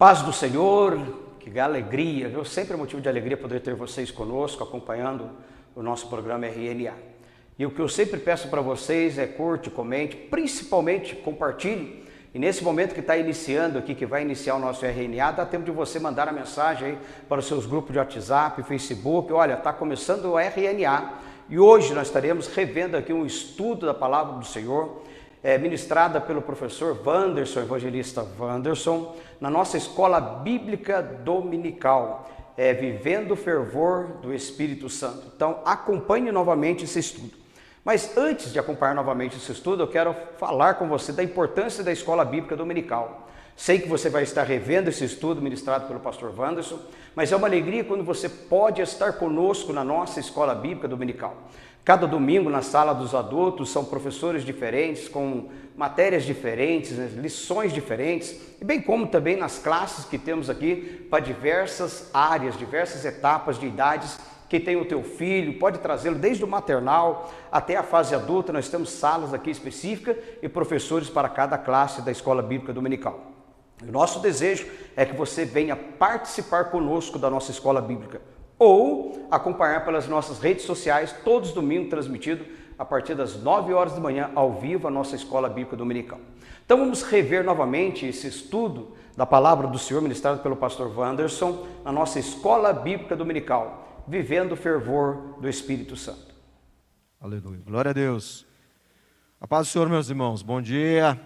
Paz do Senhor, que alegria, viu? Sempre é motivo de alegria poder ter vocês conosco, acompanhando o nosso programa RNA. E o que eu sempre peço para vocês é curte, comente, principalmente compartilhe. E nesse momento que está iniciando aqui, que vai iniciar o nosso RNA, dá tempo de você mandar a mensagem aí para os seus grupos de WhatsApp, Facebook. Olha, está começando o RNA e hoje nós estaremos revendo aqui um estudo da Palavra do Senhor, ministrada pelo professor Wanderson, evangelista Wanderson, na nossa escola bíblica dominical, Vivendo o Fervor do Espírito Santo. Então acompanhe novamente esse estudo. Mas antes de acompanhar novamente esse estudo, eu quero falar com você da importância da escola bíblica dominical. Sei que você vai estar revendo esse estudo ministrado pelo pastor Wanderson, mas é uma alegria quando você pode estar conosco na nossa escola bíblica dominical. Cada domingo na sala dos adultos são professores diferentes, com matérias diferentes, lições diferentes, e bem como também nas classes que temos aqui para diversas áreas, diversas etapas de idades. Quem tem o teu filho, pode trazê-lo desde o maternal até a fase adulta. Nós temos salas aqui específicas e professores para cada classe da escola bíblica dominical. O nosso desejo é que você venha participar conosco da nossa escola bíblica ou acompanhar pelas nossas redes sociais, todos os domingos transmitido a partir das 9 horas da manhã, ao vivo, a nossa escola bíblica dominical. Então vamos rever novamente esse estudo da Palavra do Senhor, ministrado pelo pastor Wanderson, na nossa escola bíblica dominical, Vivendo o Fervor do Espírito Santo. Aleluia, glória a Deus. A paz do Senhor, meus irmãos, bom dia.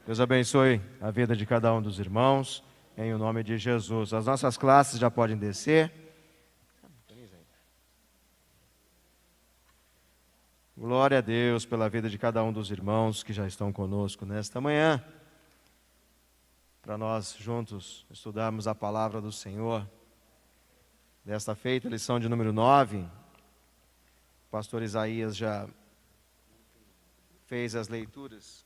Deus abençoe a vida de cada um dos irmãos, em o nome de Jesus. As nossas classes já podem descer. Glória a Deus pela vida de cada um dos irmãos que já estão conosco nesta manhã, para nós juntos estudarmos a palavra do Senhor. Desta feita, lição de número 9, o pastor Isaías já fez as leituras.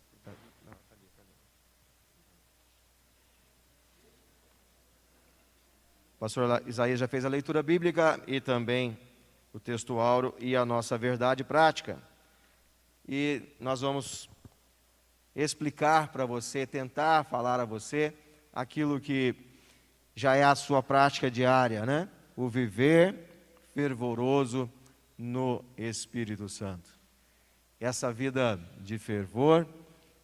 O pastor Isaías já fez a leitura bíblica e também o texto áureo e a nossa verdade prática. E nós vamos explicar para você, tentar falar a você aquilo que já é a sua prática diária, né? O viver fervoroso no Espírito Santo. Essa vida de fervor,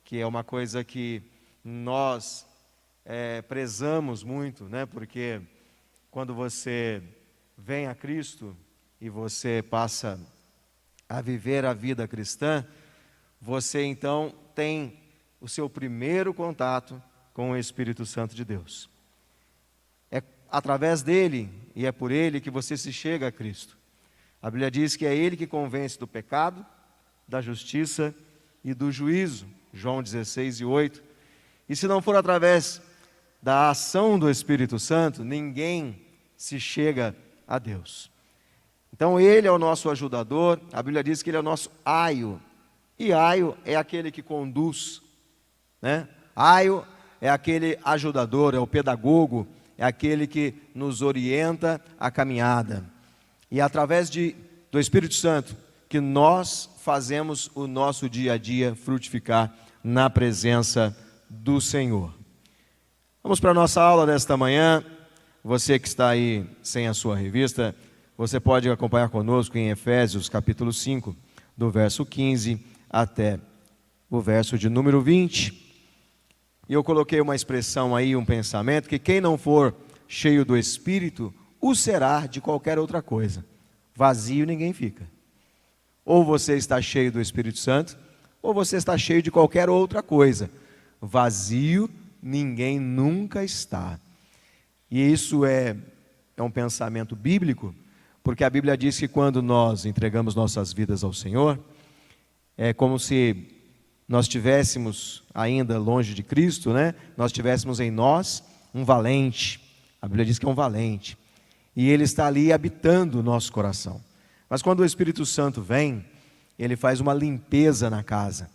que é uma coisa que nós prezamos muito, né? Porque quando você vem a Cristo e você passa a viver a vida cristã, você então tem o seu primeiro contato com o Espírito Santo de Deus. É através dele e é por ele que você se chega a Cristo. A Bíblia diz que é ele que convence do pecado, da justiça e do juízo. João 16:8. E se não for através da ação do Espírito Santo, ninguém se chega a Deus. Então ele é o nosso ajudador. A Bíblia diz que ele é o nosso aio. E aio é aquele que conduz, né? Aio é aquele ajudador, é o pedagogo, é aquele que nos orienta a caminhada. E é através do Espírito Santo que nós fazemos o nosso dia a dia frutificar na presença do Senhor. Vamos para a nossa aula desta manhã. Você que está aí sem a sua revista, você pode acompanhar conosco em Efésios capítulo 5, do verso 15 até o verso de número 20. E eu coloquei uma expressão aí, um pensamento, que quem não for cheio do Espírito, o será de qualquer outra coisa. Vazio ninguém fica. Ou você está cheio do Espírito Santo, ou você está cheio de qualquer outra coisa. Vazio ninguém nunca está. E isso é um pensamento bíblico, porque a Bíblia diz que quando nós entregamos nossas vidas ao Senhor, é como se nós estivéssemos ainda longe de Cristo, né? Nós tivéssemos em nós um valente. A Bíblia diz que é um valente. E ele está ali habitando o nosso coração. Mas quando o Espírito Santo vem, ele faz uma limpeza na casa.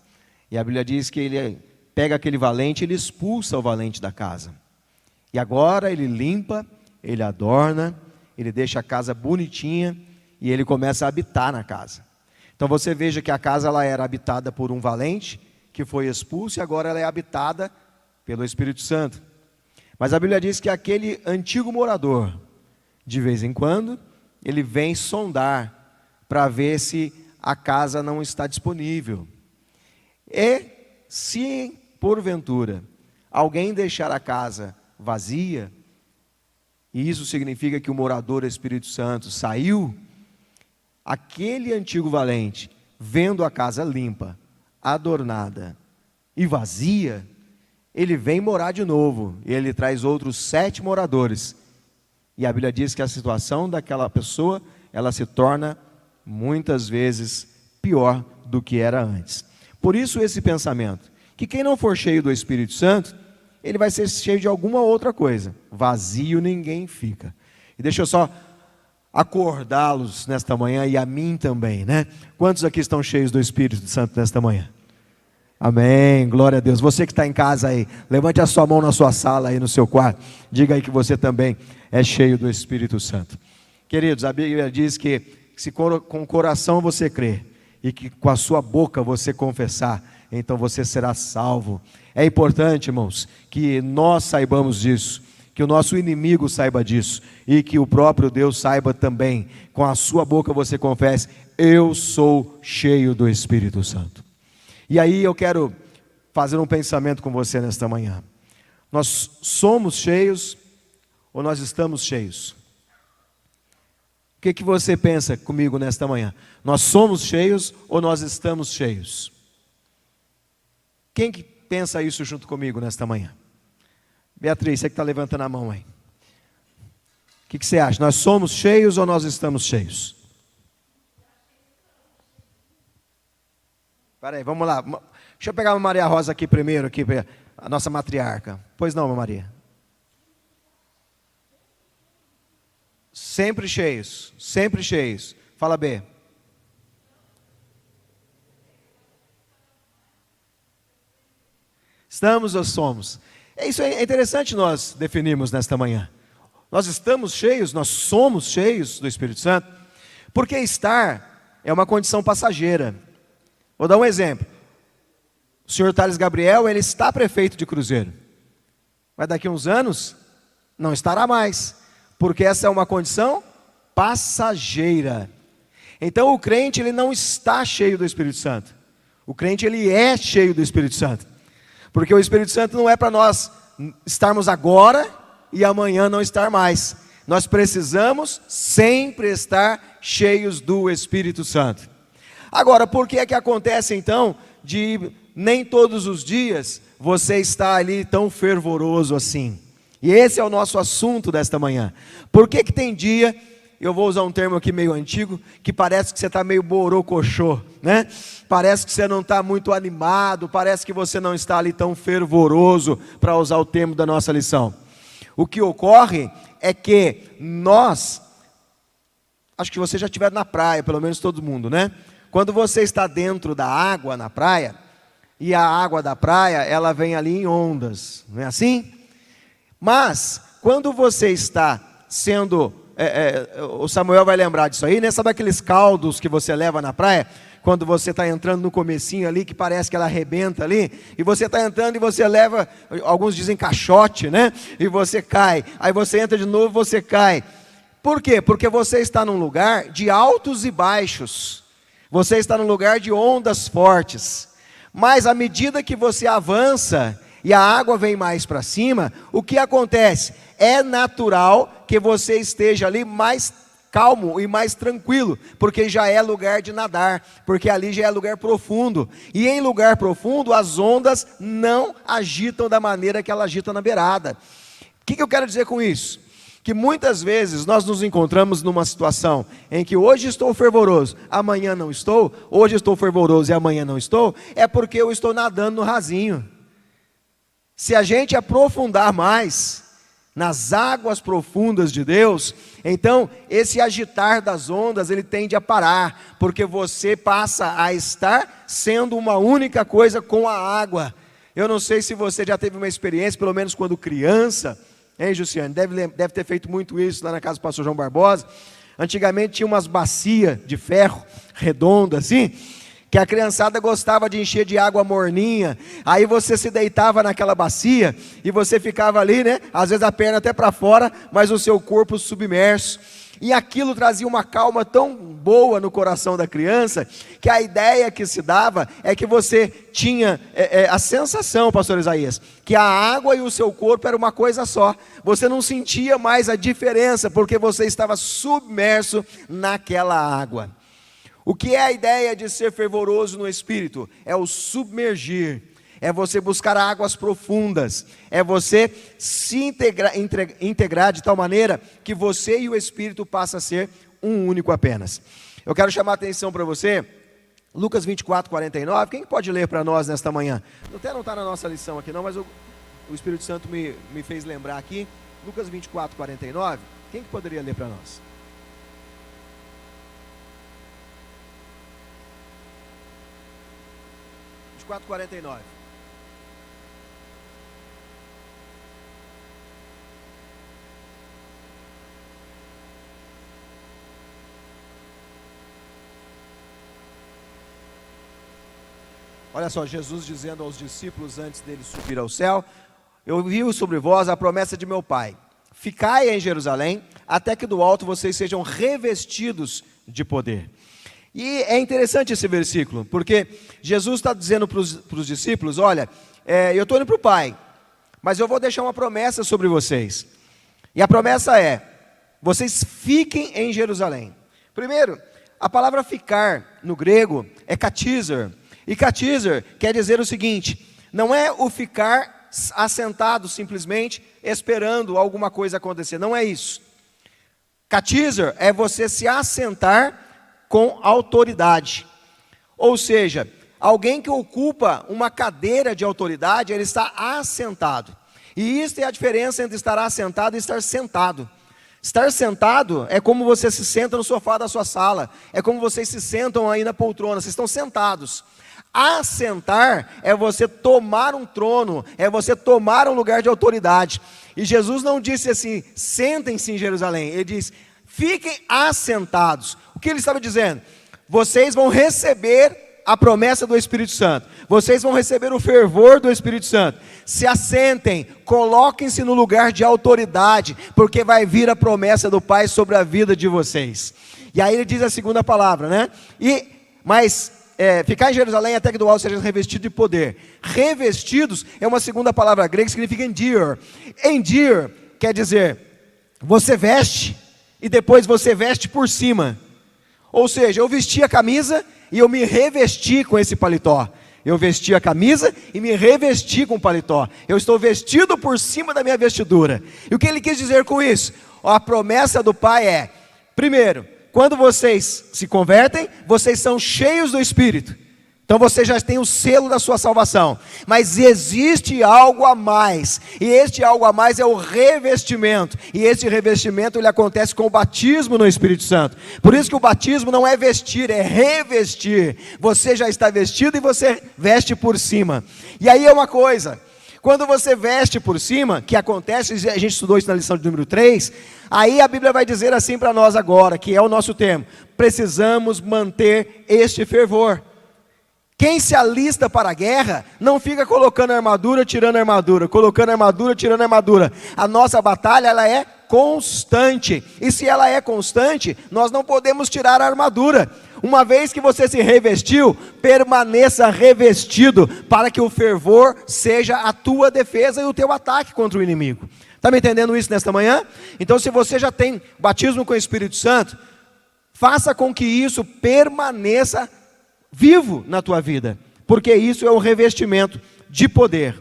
E a Bíblia diz que ele pega aquele valente e ele expulsa o valente da casa. E agora ele limpa, ele adorna, ele deixa a casa bonitinha e ele começa a habitar na casa. Então você veja que a casa ela era habitada por um valente que foi expulso e agora ela é habitada pelo Espírito Santo. Mas a Bíblia diz que aquele antigo morador, de vez em quando, ele vem sondar para ver se a casa não está disponível. E se, porventura, alguém deixar a casa vazia, e isso significa que o morador Espírito Santo saiu, aquele antigo valente, vendo a casa limpa, adornada e vazia, ele vem morar de novo, e ele traz outros 7 moradores, e a Bíblia diz que a situação daquela pessoa, ela se torna muitas vezes pior do que era antes. Por isso esse pensamento, que quem não for cheio do Espírito Santo, ele vai ser cheio de alguma outra coisa, vazio ninguém fica. E deixa eu só acordá-los nesta manhã, e a mim também, né? Quantos aqui estão cheios do Espírito Santo nesta manhã? Amém, glória a Deus. Você que está em casa aí, levante a sua mão na sua sala aí, no seu quarto, diga aí que você também é cheio do Espírito Santo. Queridos, a Bíblia diz que se com o coração você crer, e que com a sua boca você confessar, então você será salvo. É importante, irmãos, que nós saibamos disso, que o nosso inimigo saiba disso, e que o próprio Deus saiba também. Com a sua boca você confesse: eu sou cheio do Espírito Santo. E aí eu quero fazer um pensamento com você nesta manhã. Nós somos cheios ou nós estamos cheios? O que você pensa comigo nesta manhã? Nós somos cheios ou nós estamos cheios? Quem que pensa isso junto comigo nesta manhã? Beatriz, você que está levantando a mão aí. O que você acha? Nós somos cheios ou nós estamos cheios? Espera aí, vamos lá. Deixa eu pegar a Maria Rosa aqui primeiro, aqui, a nossa matriarca. Pois não, Maria? Sempre cheios, sempre cheios. Fala, B. Estamos ou somos? Isso é interessante nós definirmos nesta manhã. Nós estamos cheios, nós somos cheios do Espírito Santo, porque estar é uma condição passageira. Vou dar um exemplo. O senhor Thales Gabriel, ele está prefeito de Cruzeiro. Mas daqui a uns anos, não estará mais, porque essa é uma condição passageira. Então o crente, ele não está cheio do Espírito Santo. O crente, ele é cheio do Espírito Santo. Porque o Espírito Santo não é para nós estarmos agora e amanhã não estar mais. Nós precisamos sempre estar cheios do Espírito Santo. Agora, por que é que acontece então de nem todos os dias você está ali tão fervoroso assim? E esse é o nosso assunto desta manhã. Por que tem dia, eu vou usar um termo aqui meio antigo, que parece que você está meio borocochô, né? Parece que você não está muito animado, parece que você não está ali tão fervoroso, para usar o termo da nossa lição. O que ocorre é que nós, acho que você já estiver na praia, pelo menos todo mundo, né? Quando você está dentro da água na praia, e a água da praia, ela vem ali em ondas, não é assim? Mas, quando você está sendo, o Samuel vai lembrar disso aí, né? Sabe aqueles caldos que você leva na praia? Quando você está entrando no comecinho ali, que parece que ela arrebenta ali, e você está entrando e você leva, alguns dizem caixote, né? E você cai, aí você entra de novo, você cai. Por quê? Porque você está num lugar de altos e baixos, você está num lugar de ondas fortes, mas à medida que você avança, e a água vem mais para cima, o que acontece? É natural que você esteja ali mais calmo e mais tranquilo, porque já é lugar de nadar, porque ali já é lugar profundo, e em lugar profundo as ondas não agitam da maneira que ela agita na beirada. O que eu quero dizer com isso? Que muitas vezes nós nos encontramos numa situação em que hoje estou fervoroso, amanhã não estou, hoje estou fervoroso e amanhã não estou, é porque eu estou nadando no rasinho. Se a gente aprofundar mais nas águas profundas de Deus, então esse agitar das ondas, ele tende a parar, porque você passa a estar sendo uma única coisa com a água. Eu não sei se você já teve uma experiência, pelo menos quando criança, hein, Jussiane? Deve ter feito muito isso lá na casa do pastor João Barbosa. Antigamente tinha umas bacias de ferro, redondas assim, que a criançada gostava de encher de água morninha, aí você se deitava naquela bacia, e você ficava ali, né, às vezes a perna até para fora, mas o seu corpo submerso, e aquilo trazia uma calma tão boa no coração da criança, que a ideia que se dava é que você tinha a sensação, pastor Isaías, que a água e o seu corpo era uma coisa só, você não sentia mais a diferença, porque você estava submerso naquela água. O que é a ideia de ser fervoroso no Espírito? É o submergir, é você buscar águas profundas, é você se integrar de tal maneira que você e o Espírito passam a ser um único apenas. Eu quero chamar a atenção para você, Lucas 24, 49, quem pode ler para nós nesta manhã? Até não está na nossa lição aqui não, mas o Espírito Santo me fez lembrar aqui, Lucas 24, 49, quem que poderia ler para nós? 24:49. Olha só, Jesus dizendo aos discípulos antes dele subir ao céu: eu vi sobre vós a promessa de meu Pai, ficai em Jerusalém, até que do alto vocês sejam revestidos de poder. E é interessante esse versículo, porque Jesus está dizendo para os discípulos: olha, eu estou indo para o Pai, mas eu vou deixar uma promessa sobre vocês. E a promessa é: vocês fiquem em Jerusalém. Primeiro, a palavra ficar no grego é katizer. E katizer quer dizer o seguinte: não é o ficar assentado simplesmente esperando alguma coisa acontecer, não é isso. Katizer é você se assentar com autoridade, ou seja, alguém que ocupa uma cadeira de autoridade, ele está assentado, e isso é a diferença entre estar assentado e estar sentado. Estar sentado é como você se senta no sofá da sua sala, é como vocês se sentam aí na poltrona, vocês estão sentados. Assentar é você tomar um trono, é você tomar um lugar de autoridade, e Jesus não disse assim: sentem-se em Jerusalém, ele diz: fiquem assentados. O que ele estava dizendo? Vocês vão receber a promessa do Espírito Santo, vocês vão receber o fervor do Espírito Santo, se assentem, coloquem-se no lugar de autoridade, porque vai vir a promessa do Pai sobre a vida de vocês. E aí ele diz a segunda palavra, né? Ficar em Jerusalém até que do alto sejam revestidos de poder. Revestidos é uma segunda palavra grega que significa endir. Endir quer dizer, você veste e depois você veste por cima. Ou seja, eu vesti a camisa e eu me revesti com esse paletó. Eu vesti a camisa e me revesti com o paletó. Eu estou vestido por cima da minha vestidura. E o que ele quis dizer com isso? A promessa do Pai é: primeiro, quando vocês se convertem, vocês são cheios do Espírito. Então você já tem o selo da sua salvação. Mas existe algo a mais. E este algo a mais é o revestimento. E este revestimento ele acontece com o batismo no Espírito Santo. Por isso que o batismo não é vestir, é revestir. Você já está vestido e você veste por cima. E aí é uma coisa: quando você veste por cima, que acontece, a gente estudou isso na lição de número 3, aí a Bíblia vai dizer assim para nós agora, que é o nosso tema: precisamos manter este fervor. Quem se alista para a guerra, não fica colocando armadura, tirando armadura, colocando armadura, tirando armadura. A nossa batalha, ela é constante, e se ela é constante, nós não podemos tirar a armadura. Uma vez que você se revestiu, permaneça revestido, para que o fervor seja a tua defesa e o teu ataque contra o inimigo. Está me entendendo isso nesta manhã? Então, se você já tem batismo com o Espírito Santo, faça com que isso permaneça vivo na tua vida, porque isso é um revestimento de poder.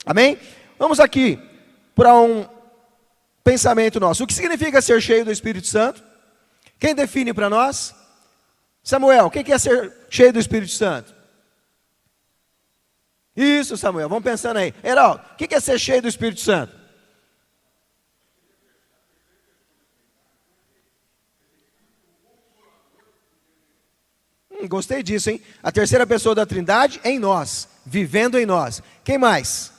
Amém? Vamos aqui para um pensamento nosso. O que significa ser cheio do Espírito Santo? Quem define para nós? Samuel, o que é ser cheio do Espírito Santo? Isso, Samuel, vamos pensando aí. Heraldo, o que é ser cheio do Espírito Santo? Gostei disso, hein? A terceira pessoa da Trindade em nós, vivendo em nós. Quem mais?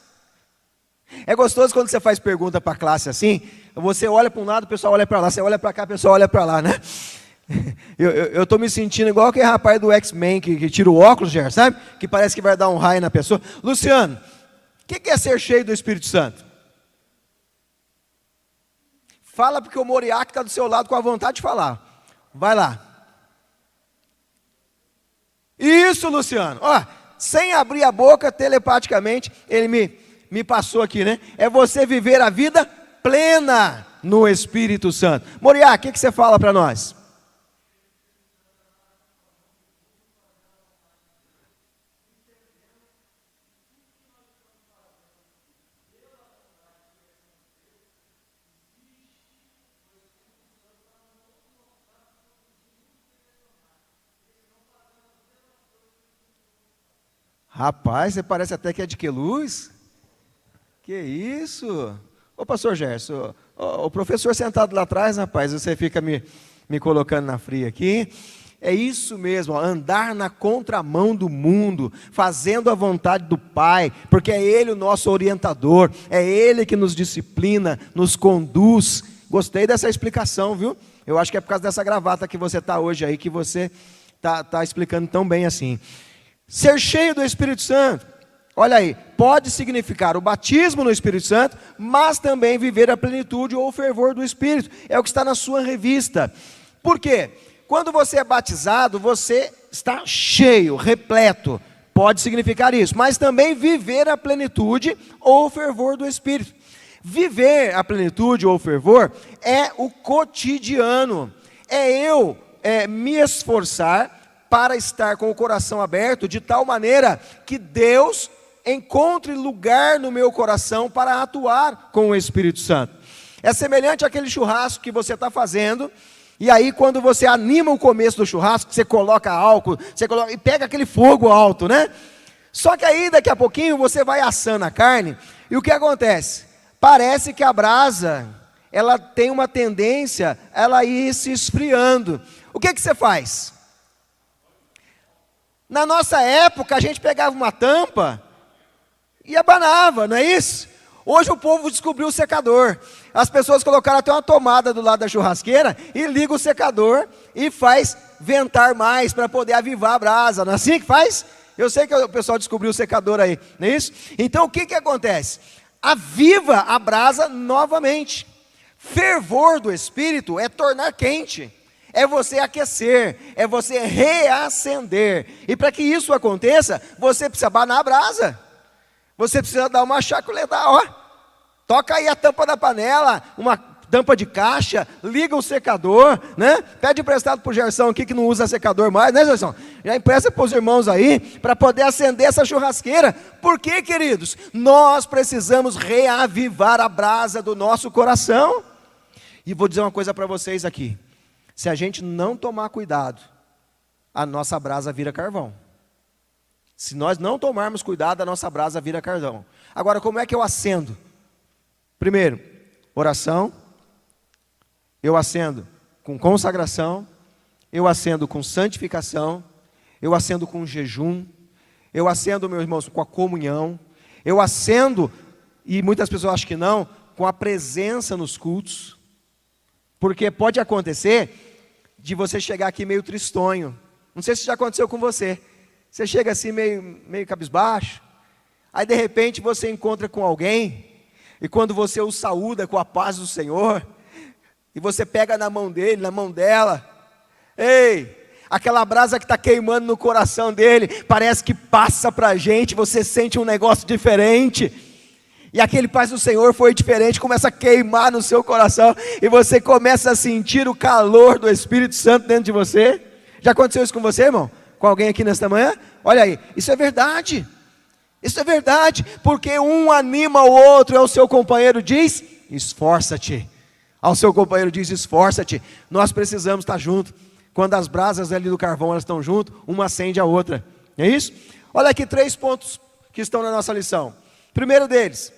É gostoso quando você faz pergunta para a classe assim, você olha para um lado, o pessoal olha para lá, você olha para cá, o pessoal olha para lá, né? Eu estou me sentindo igual aquele rapaz do X-Men que tira o óculos, Gerson, sabe? Que parece que vai dar um raio na pessoa. Luciano, o que é ser cheio do Espírito Santo? Fala porque o Moriá que está do seu lado com a vontade de falar. Vai lá. Isso, Luciano. Ó, sem abrir a boca, telepaticamente, ele me passou aqui, né? É você viver a vida plena no Espírito Santo. Moriá, o que você fala para nós? Rapaz, você parece até que é de que luz? Que isso? Ô pastor Gerson, o professor sentado lá atrás, rapaz, você fica me colocando na fria aqui. É isso mesmo, ó, andar na contramão do mundo, fazendo a vontade do Pai, porque é Ele o nosso orientador, é Ele que nos disciplina, nos conduz. Gostei dessa explicação, viu? Eu acho que é por causa dessa gravata que você está hoje aí, que você está explicando tão bem assim. Ser cheio do Espírito Santo, olha aí, pode significar o batismo no Espírito Santo, mas também viver a plenitude ou o fervor do Espírito. É o que está na sua revista. Por quê? Quando você é batizado, você está cheio, repleto. Pode significar isso, mas também viver a plenitude ou o fervor do Espírito. Viver a plenitude ou o fervor é o cotidiano. É eu me esforçar para estar com o coração aberto, de tal maneira que Deus encontre lugar no meu coração para atuar com o Espírito Santo. É semelhante àquele churrasco que você está fazendo, e aí quando você anima o começo do churrasco, você coloca álcool, e pega aquele fogo alto, né? Só que aí daqui a pouquinho você vai assando a carne, e o que acontece? Parece que a brasa, ela tem uma tendência, ela ir se esfriando. O que você faz? Na nossa época, a gente pegava uma tampa e abanava, não é isso? Hoje o povo descobriu o secador. As pessoas colocaram até uma tomada do lado da churrasqueira e liga o secador e faz ventar mais para poder avivar a brasa. Não é assim que faz? Eu sei que o pessoal descobriu o secador aí, não é isso? Então o que acontece? Aviva a brasa novamente. Fervor do Espírito é tornar quente. É você aquecer, é você reacender. E para que isso aconteça, você precisa abanar a brasa. Você precisa dar uma chacoalhada, ó. Toca aí a tampa da panela, uma tampa de caixa, liga o secador, né? Pede emprestado para o Gerson aqui que não usa secador mais, né, Gerson? Já empresta para os irmãos aí, para poder acender essa churrasqueira. Por quê, queridos? Nós precisamos reavivar a brasa do nosso coração. E vou dizer uma coisa para vocês aqui. Se a gente não tomar cuidado, a nossa brasa vira carvão. Se nós não tomarmos cuidado, a nossa brasa vira carvão. Agora, como é que eu acendo? Primeiro, oração. Eu acendo com consagração. Eu acendo com santificação. Eu acendo com jejum. Eu acendo, meus irmãos, com a comunhão. Eu acendo, e muitas pessoas acham que não, com a presença nos cultos. Porque pode acontecer de você chegar aqui meio tristonho. Não sei se já aconteceu com você. Você chega assim meio cabisbaixo. Aí de repente você encontra com alguém. E quando você o saúda com a paz do Senhor. E você pega na mão dele, na mão dela. Ei, aquela brasa que está queimando no coração dele. Parece que passa para a gente. Você sente um negócio diferente. E aquele paz do Senhor foi diferente, começa a queimar no seu coração, e você começa a sentir o calor do Espírito Santo dentro de você. Já aconteceu isso com você, irmão? Com alguém aqui nesta manhã? Olha aí, isso é verdade. Isso é verdade, porque um anima o outro, ao seu companheiro diz, esforça-te. Ao seu companheiro diz, esforça-te. Nós precisamos estar juntos. Quando as brasas ali do carvão elas estão juntas, uma acende a outra. É isso? Olha aqui 3 pontos que estão na nossa lição. Primeiro deles,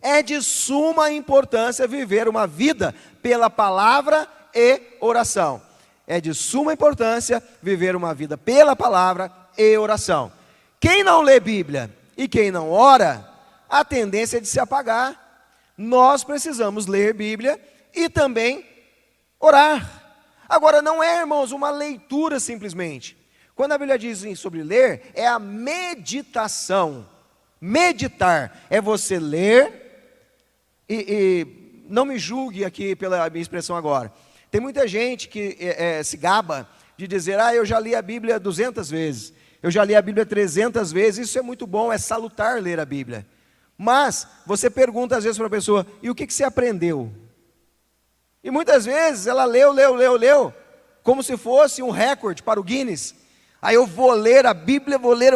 é de suma importância viver uma vida pela palavra e oração. É de suma importância viver uma vida pela palavra e oração. Quem não lê Bíblia e quem não ora, a tendência é de se apagar. Nós precisamos ler Bíblia e também orar. Agora, não é, irmãos, uma leitura simplesmente. Quando a Bíblia diz sobre ler, é a meditação. Meditar é você ler, e não me julgue aqui pela minha expressão agora. Tem muita gente que se gaba de dizer, eu já li a Bíblia 200 vezes, eu já li a Bíblia 300 vezes, isso é muito bom, é salutar ler a Bíblia. Mas você pergunta às vezes para a pessoa, e o que você aprendeu? E muitas vezes ela leu, como se fosse um recorde para o Guinness. Aí eu vou ler a Bíblia, vou ler,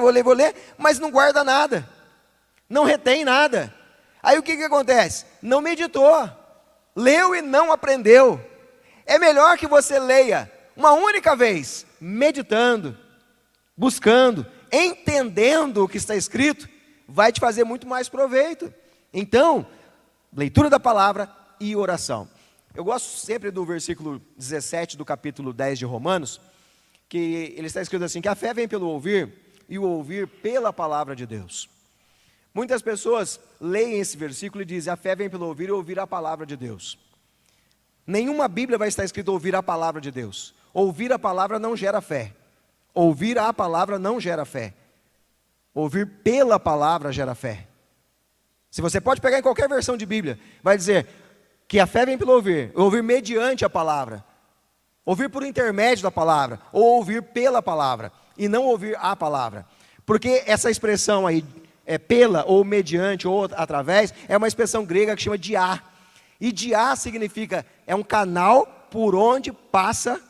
mas não guarda nada, não retém nada. Aí o que acontece? Não meditou, leu e não aprendeu. É melhor que você leia uma única vez, meditando, buscando, entendendo o que está escrito, vai te fazer muito mais proveito. Então, leitura da palavra e oração. Eu gosto sempre do versículo 17 do capítulo 10 de Romanos, que ele está escrito assim, que a fé vem pelo ouvir, e o ouvir pela palavra de Deus. Muitas pessoas leem esse versículo e dizem, a fé vem pelo ouvir e ouvir a palavra de Deus. Nenhuma Bíblia vai estar escrito ouvir a palavra de Deus. Ouvir a palavra não gera fé. Ouvir a palavra não gera fé. Ouvir pela palavra gera fé. Se você pode pegar em qualquer versão de Bíblia, vai dizer que a fé vem pelo ouvir mediante a palavra, ouvir por intermédio da palavra, ou ouvir pela palavra, e não ouvir a palavra. Porque essa expressão aí, pela, ou mediante, ou através, é uma expressão grega que chama diá. E diá significa, é um canal por onde passa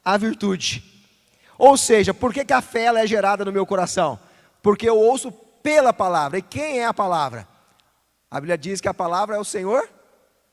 a virtude. Ou seja, por que a fé ela é gerada no meu coração? Porque eu ouço pela palavra. E quem é a palavra? A Bíblia diz que a palavra é o Senhor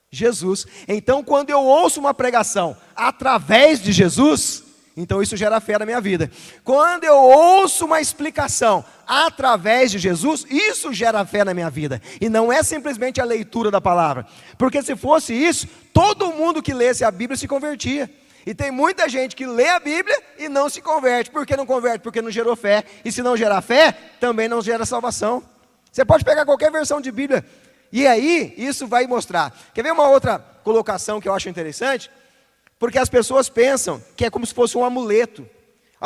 Jesus. Então, quando eu ouço uma pregação através de Jesus, então isso gera fé na minha vida. Quando eu ouço uma explicação através de Jesus, isso gera fé na minha vida. E não é simplesmente a leitura da palavra. Porque se fosse isso, todo mundo que lesse a Bíblia se convertia. E tem muita gente que lê a Bíblia e não se converte. Por que não converte? Porque não gerou fé. E se não gerar fé, também não gera salvação. Você pode pegar qualquer versão de Bíblia, e aí isso vai mostrar. Quer ver uma outra colocação que eu acho interessante? Porque as pessoas pensam que é como se fosse um amuleto.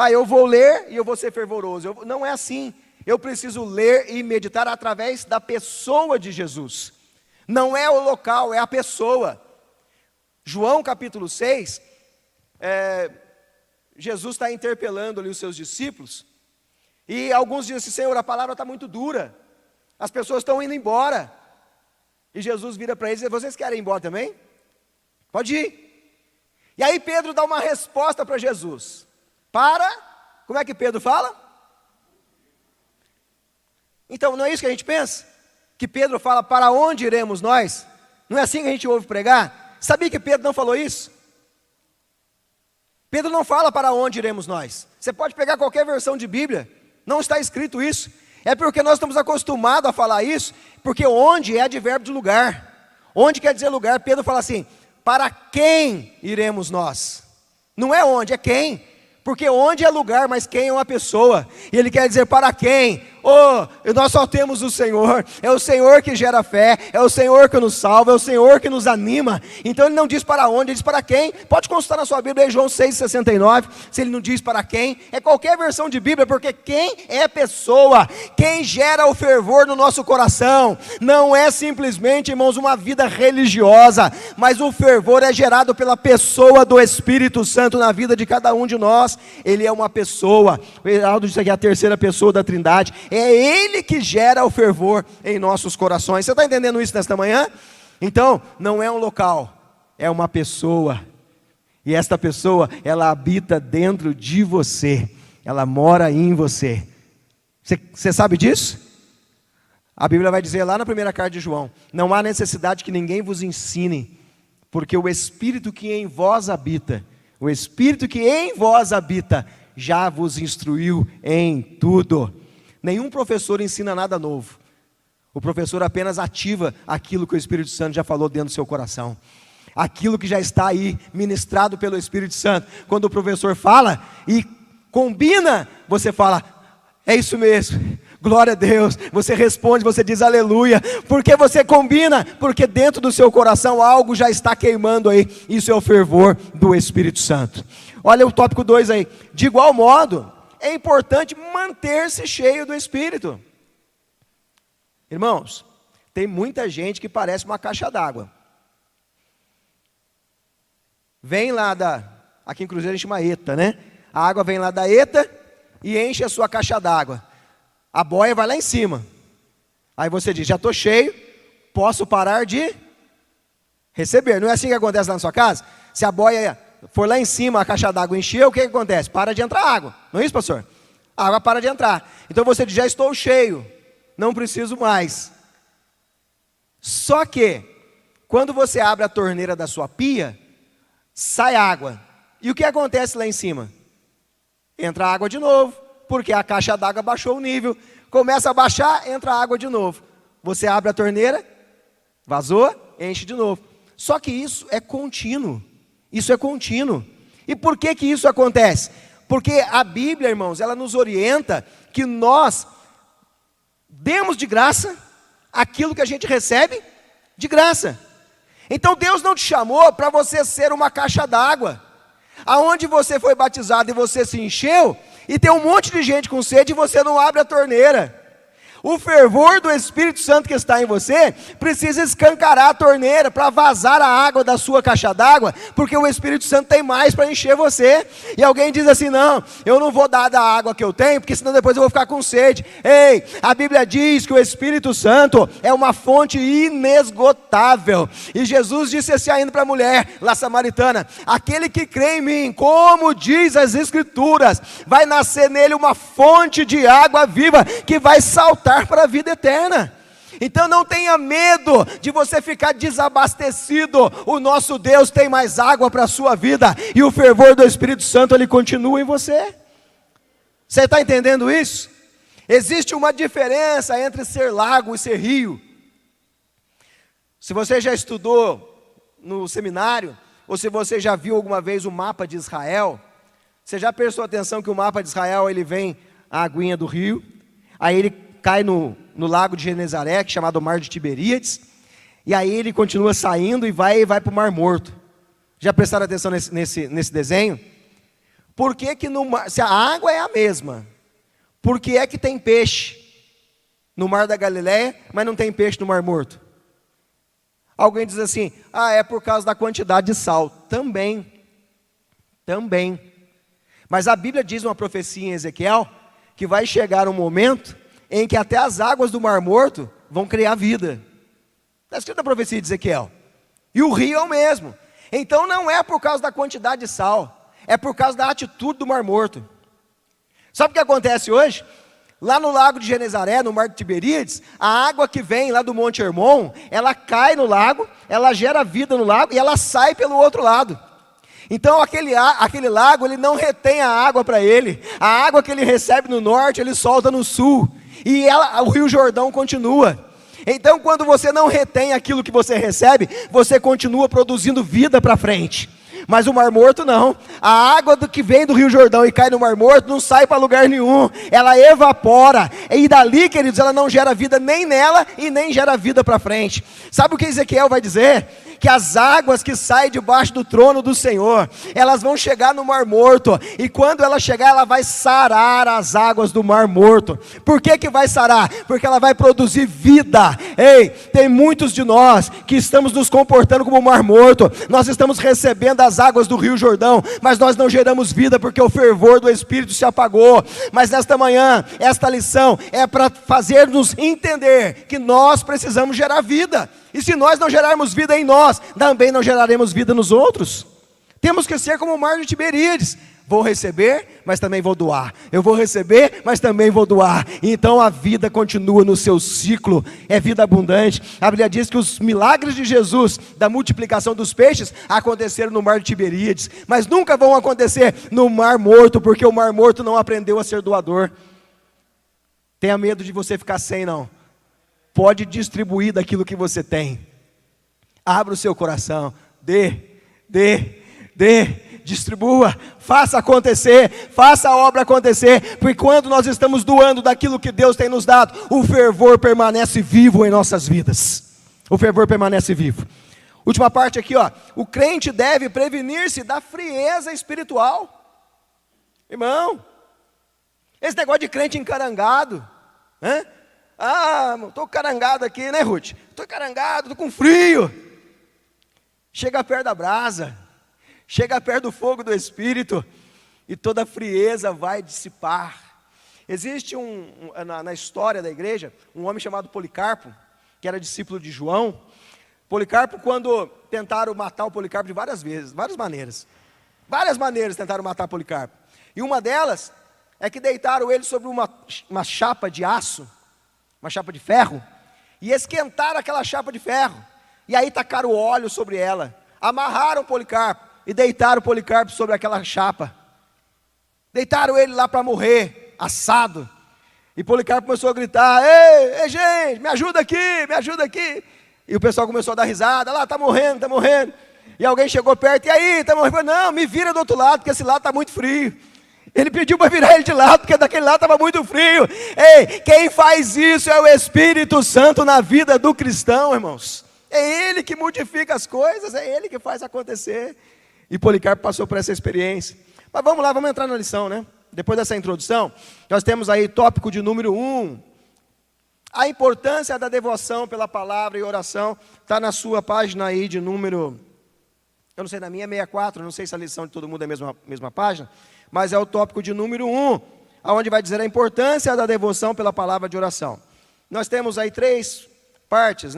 Eu vou ler e eu vou ser fervoroso. Não é assim. Eu preciso ler e meditar através da pessoa de Jesus. Não é o local, é a pessoa. João capítulo 6, Jesus está interpelando ali os seus discípulos. E alguns dizem assim, Senhor, a palavra está muito dura. As pessoas estão indo embora. E Jesus vira para eles e diz, vocês querem ir embora também? Pode ir. E aí Pedro dá uma resposta para Jesus. Como é que Pedro fala? Então, não é isso que a gente pensa? Que Pedro fala, para onde iremos nós? Não é assim que a gente ouve pregar? Sabia que Pedro não falou isso? Pedro não fala para onde iremos nós. Você pode pegar qualquer versão de Bíblia, não está escrito isso. É porque nós estamos acostumados a falar isso, porque onde é advérbio de lugar. Onde quer dizer lugar? Pedro fala assim, para quem iremos nós? Não é onde, é quem. Porque onde é lugar, mas quem é uma pessoa. E ele quer dizer para quem? Nós só temos o Senhor. É o Senhor que gera fé, é o Senhor que nos salva, é o Senhor que nos anima. Então ele não diz para onde, ele diz para quem. Pode consultar na sua Bíblia, João 6,69. Se ele não diz para quem, é qualquer versão de Bíblia, porque quem é pessoa, quem gera o fervor no nosso coração, não é simplesmente, irmãos, uma vida religiosa, mas o fervor é gerado pela pessoa do Espírito Santo na vida de cada um de nós. Ele é uma pessoa. O Heraldo disse aqui, a terceira pessoa da Trindade. É Ele que gera o fervor em nossos corações. Você está entendendo isso nesta manhã? Então, não é um local, é uma pessoa. E esta pessoa, ela habita dentro de você. Ela mora em você. Você sabe disso? A Bíblia vai dizer lá na primeira carta de João, não há necessidade que ninguém vos ensine, porque o Espírito que em vós habita, o Espírito que em vós habita, já vos instruiu em tudo. Nenhum professor ensina nada novo. O professor apenas ativa aquilo que o Espírito Santo já falou dentro do seu coração. Aquilo que já está aí, ministrado pelo Espírito Santo. Quando o professor fala e combina, você fala, é isso mesmo. Glória a Deus, você responde, você diz aleluia, porque você combina, porque dentro do seu coração algo já está queimando aí, isso é o fervor do Espírito Santo. Olha o tópico 2 aí, de igual modo, é importante manter-se cheio do Espírito. Irmãos, tem muita gente que parece uma caixa d'água. Vem lá aqui em Cruzeiro a gente chama ETA, né? A água vem lá da ETA e enche a sua caixa d'água. A boia vai lá em cima. Aí você diz, já estou cheio, posso parar de receber. Não é assim que acontece lá na sua casa? Se a boia for lá em cima, a caixa d'água encheu, o que acontece? Para de entrar água. Não é isso, pastor? A água para de entrar. Então você diz, já estou cheio, não preciso mais. Só que, quando você abre a torneira da sua pia, sai água. E o que acontece lá em cima? Entra água de novo. Porque a caixa d'água baixou o nível, começa a baixar, entra água de novo. Você abre a torneira, vazou, enche de novo. Só que isso é contínuo. Isso é contínuo. E por que isso acontece? Porque a Bíblia, irmãos, ela nos orienta que nós demos de graça aquilo que a gente recebe de graça. Então Deus não te chamou para você ser uma caixa d'água, aonde você foi batizado e você se encheu, e tem um monte de gente com sede e você não abre a torneira. O fervor do Espírito Santo que está em você precisa escancarar a torneira para vazar a água da sua caixa d'água, porque o Espírito Santo tem mais para encher você. E alguém diz assim, não, eu não vou dar da água que eu tenho, porque senão depois eu vou ficar com sede. Ei, a Bíblia diz que o Espírito Santo é uma fonte inesgotável. E Jesus disse assim ainda para a mulher lá samaritana, aquele que crê em mim, como diz as Escrituras, vai nascer nele uma fonte de água viva, que vai saltar para a vida eterna. Então não tenha medo de você ficar desabastecido. O nosso Deus tem mais água para a sua vida, e o fervor do Espírito Santo ele continua em você. Você está entendendo isso? Existe uma diferença entre ser lago e ser rio. Se você já estudou no seminário, ou se você já viu alguma vez o mapa de Israel, você já prestou atenção que o mapa de Israel ele vem a aguinha do rio, aí ele cai no lago de Genezaré, que é chamado Mar de Tiberíades, e aí ele continua saindo e vai para o Mar Morto. Já prestaram atenção nesse desenho? Por que no mar, se a água é a mesma, por que é que tem peixe no Mar da Galileia, mas não tem peixe no Mar Morto? Alguém diz assim, é por causa da quantidade de sal. Também. Mas a Bíblia diz uma profecia em Ezequiel, que vai chegar um momento em que até as águas do Mar Morto vão criar vida. Está escrito na profecia de Ezequiel. E o rio é o mesmo. Então não é por causa da quantidade de sal, é por causa da atitude do Mar Morto. Sabe o que acontece hoje? Lá no lago de Genezaré, no Mar de Tiberíades, a água que vem lá do Monte Hermon, ela cai no lago, ela gera vida no lago e ela sai pelo outro lado. Então aquele lago, ele não retém a água para ele. A água que ele recebe no norte, ele solta no sul. E o Rio Jordão continua. Então quando você não retém aquilo que você recebe, você continua produzindo vida para frente. Mas o Mar Morto não. A água que vem do Rio Jordão e cai no Mar Morto não sai para lugar nenhum. Ela evapora. E dali, queridos, ela não gera vida nem nela e nem gera vida para frente. Sabe o que Ezequiel vai dizer? Que as águas que saem debaixo do trono do Senhor, elas vão chegar no Mar Morto, e quando ela chegar, ela vai sarar as águas do Mar Morto. Por que vai sarar? Porque ela vai produzir vida. Ei, tem muitos de nós que estamos nos comportando como o Mar Morto, nós estamos recebendo as águas do Rio Jordão, mas nós não geramos vida, porque o fervor do Espírito se apagou. Mas nesta manhã, esta lição é para fazer-nos entender que nós precisamos gerar vida. E se nós não gerarmos vida em nós, também não geraremos vida nos outros. Temos que ser como o Mar de Tiberíades. Vou receber, mas também vou doar. Eu vou receber, mas também vou doar. Então a vida continua no seu ciclo. É vida abundante. A Bíblia diz que os milagres de Jesus, da multiplicação dos peixes, aconteceram no Mar de Tiberíades. Mas nunca vão acontecer no Mar Morto, porque o Mar Morto não aprendeu a ser doador. Tenha medo de você ficar sem, não. Pode distribuir daquilo que você tem. Abra o seu coração. Dê. distribua, faça acontecer, faça a obra acontecer, porque quando nós estamos doando daquilo que Deus tem nos dado, o fervor permanece vivo em nossas vidas. O fervor permanece vivo. Última parte aqui, ó. O crente deve prevenir-se da frieza espiritual. Irmão, esse negócio de crente encarangado, né? Estou carangado aqui, né, Ruth? Estou carangado, estou com frio. Chega perto da brasa, chega perto do fogo do Espírito, e toda a frieza vai dissipar. Existe na história da igreja, um homem chamado Policarpo, que era discípulo de João. Policarpo, quando tentaram matar o Policarpo de várias maneiras tentaram matar Policarpo. E uma delas é que deitaram ele sobre uma chapa de aço, uma chapa de ferro, e esquentaram aquela chapa de ferro, e aí tacaram óleo sobre ela, amarraram o Policarpo, e deitaram o Policarpo sobre aquela chapa, deitaram ele lá para morrer, assado, e Policarpo começou a gritar: ei, gente, me ajuda aqui, e o pessoal começou a dar risada: lá, está morrendo, e alguém chegou perto: e aí, está morrendo? Não, me vira do outro lado, porque esse lado está muito frio. Ele pediu para virar ele de lado, porque daquele lado estava muito frio. Ei, quem faz isso é o Espírito Santo na vida do cristão, irmãos. É Ele que modifica as coisas, é Ele que faz acontecer. E Policarpo passou por essa experiência. Mas vamos lá, vamos entrar na lição, né? Depois dessa introdução, nós temos aí tópico de número 1. A importância da devoção pela palavra e oração. Está na sua página aí de número, eu não sei, na minha é 64, não sei se a lição de todo mundo é a mesma página, mas é o tópico de número 1, onde vai dizer a importância da devoção pela palavra de oração. Nós temos aí 4 partes: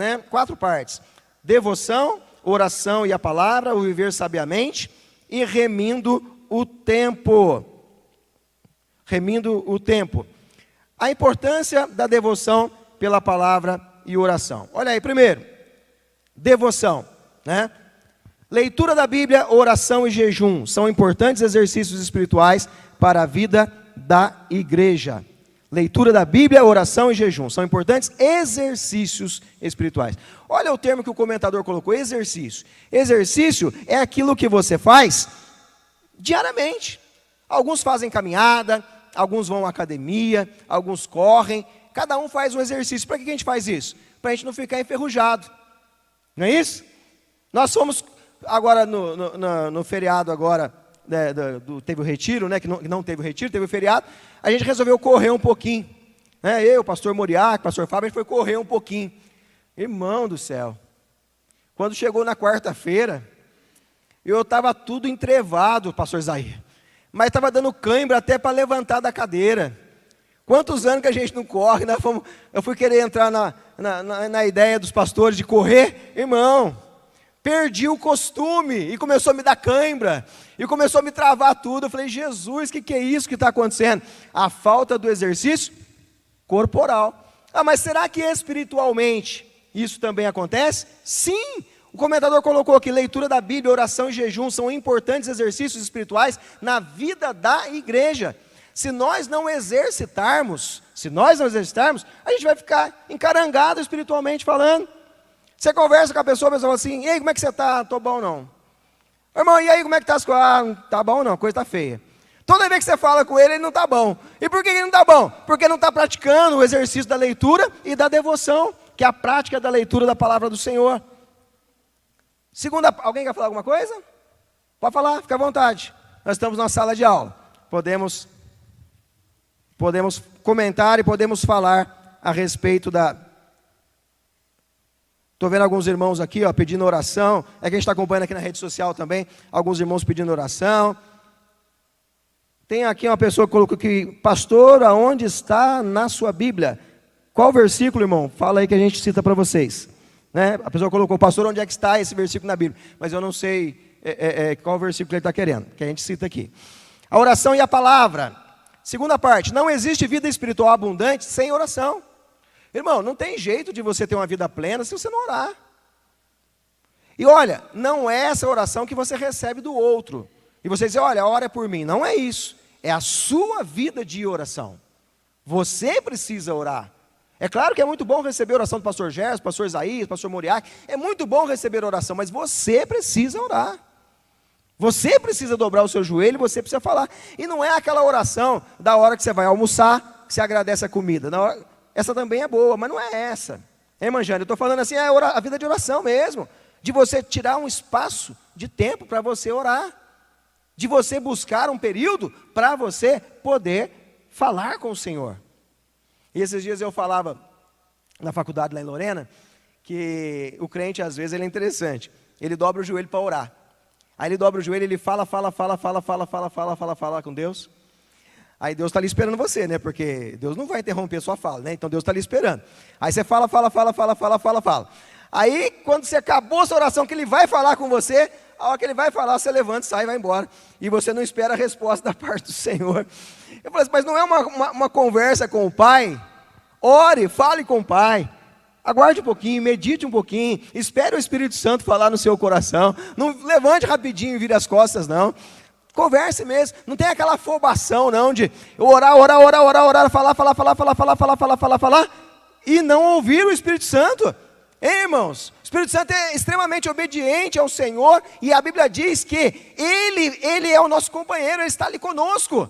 devoção, oração e a palavra, o viver sabiamente, e remindo o tempo. A importância da devoção pela palavra e oração. Olha aí, primeiro, devoção, né? Leitura da Bíblia, oração e jejum são importantes exercícios espirituais para a vida da igreja. Leitura da Bíblia, oração e jejum são importantes exercícios espirituais. Olha o termo que o comentador colocou: exercício. Exercício é aquilo que você faz diariamente. Alguns fazem caminhada, alguns vão à academia, alguns correm. Cada um faz um exercício. Para que a gente faz isso? Para a gente não ficar enferrujado. Não é isso? Nós fomos agora no feriado agora, teve o retiro, né, que não teve o retiro, teve o feriado, a gente resolveu correr um pouquinho, né, eu, o pastor Moriá, o pastor Fábio, a gente foi correr um pouquinho. Irmão do céu, quando chegou na quarta-feira, eu estava tudo entrevado, pastor Isaías, mas estava dando cãibra até para levantar da cadeira. Quantos anos que a gente não corre, né? Eu fui querer entrar na ideia dos pastores de correr, irmão, perdi o costume, e começou a me dar cãibra, e começou a me travar tudo. Eu falei: Jesus, o que é isso que está acontecendo? A falta do exercício corporal. Mas será que espiritualmente isso também acontece? Sim, o comentador colocou aqui: leitura da Bíblia, oração e jejum são importantes exercícios espirituais na vida da igreja. Se nós não exercitarmos, a gente vai ficar encarangado espiritualmente falando. Você conversa com a pessoa fala assim: e aí, como é que você está? Estou bom não. Irmão, e aí, como é que está as coisas? Não está bom não, a coisa está feia. Toda vez que você fala com ele não está bom. E por que ele não está bom? Porque não está praticando o exercício da leitura e da devoção, que é a prática da leitura da palavra do Senhor. Alguém quer falar alguma coisa? Pode falar, fica à vontade. Nós estamos na sala de aula. Podemos comentar e podemos falar a respeito da... Estou vendo alguns irmãos aqui, pedindo oração. É que a gente está acompanhando aqui na rede social também. Alguns irmãos pedindo oração. Tem aqui uma pessoa que colocou aqui: pastor, aonde está na sua Bíblia? Qual versículo, irmão? Fala aí que a gente cita para vocês. Né? A pessoa colocou: pastor, onde é que está esse versículo na Bíblia? Mas eu não sei qual versículo ele está querendo, que a gente cita aqui. A oração e a palavra. Segunda parte: não existe vida espiritual abundante sem oração. Irmão, não tem jeito de você ter uma vida plena se você não orar. E olha, não é essa oração que você recebe do outro. E você diz: olha, ora por mim. Não é isso. É a sua vida de oração. Você precisa orar. É claro que é muito bom receber a oração do pastor Gerson, pastor Isaías, pastor Moriá. É muito bom receber oração, mas você precisa orar. Você precisa dobrar o seu joelho, você precisa falar. E não é aquela oração da hora que você vai almoçar, que você agradece a comida. Essa também é boa, mas não é essa. Hein, Manjane? Eu estou falando assim, é a vida de oração mesmo. De você tirar um espaço de tempo para você orar. De você buscar um período para você poder falar com o Senhor. E esses dias eu falava na faculdade lá em Lorena, que o crente às vezes ele é interessante. Ele dobra o joelho para orar. Aí ele dobra o joelho, ele fala com Deus. Aí Deus está ali esperando você, né? Porque Deus não vai interromper a sua fala, né? Então Deus está ali esperando. Aí você fala. Aí quando você acabou a sua oração, que ele vai falar com você, a hora que ele vai falar, você levanta, sai e vai embora. E você não espera a resposta da parte do Senhor. Eu falei assim, mas não é uma conversa com o Pai? Ore, fale com o Pai. Aguarde um pouquinho, medite um pouquinho, espere o Espírito Santo falar no seu coração. Não levante rapidinho e vire as costas, não. Converse mesmo, não tem aquela afobação, não, de orar, falar, e não ouvir o Espírito Santo. Hein, irmãos? O Espírito Santo é extremamente obediente ao Senhor, e a Bíblia diz que Ele é o nosso companheiro, Ele está ali conosco,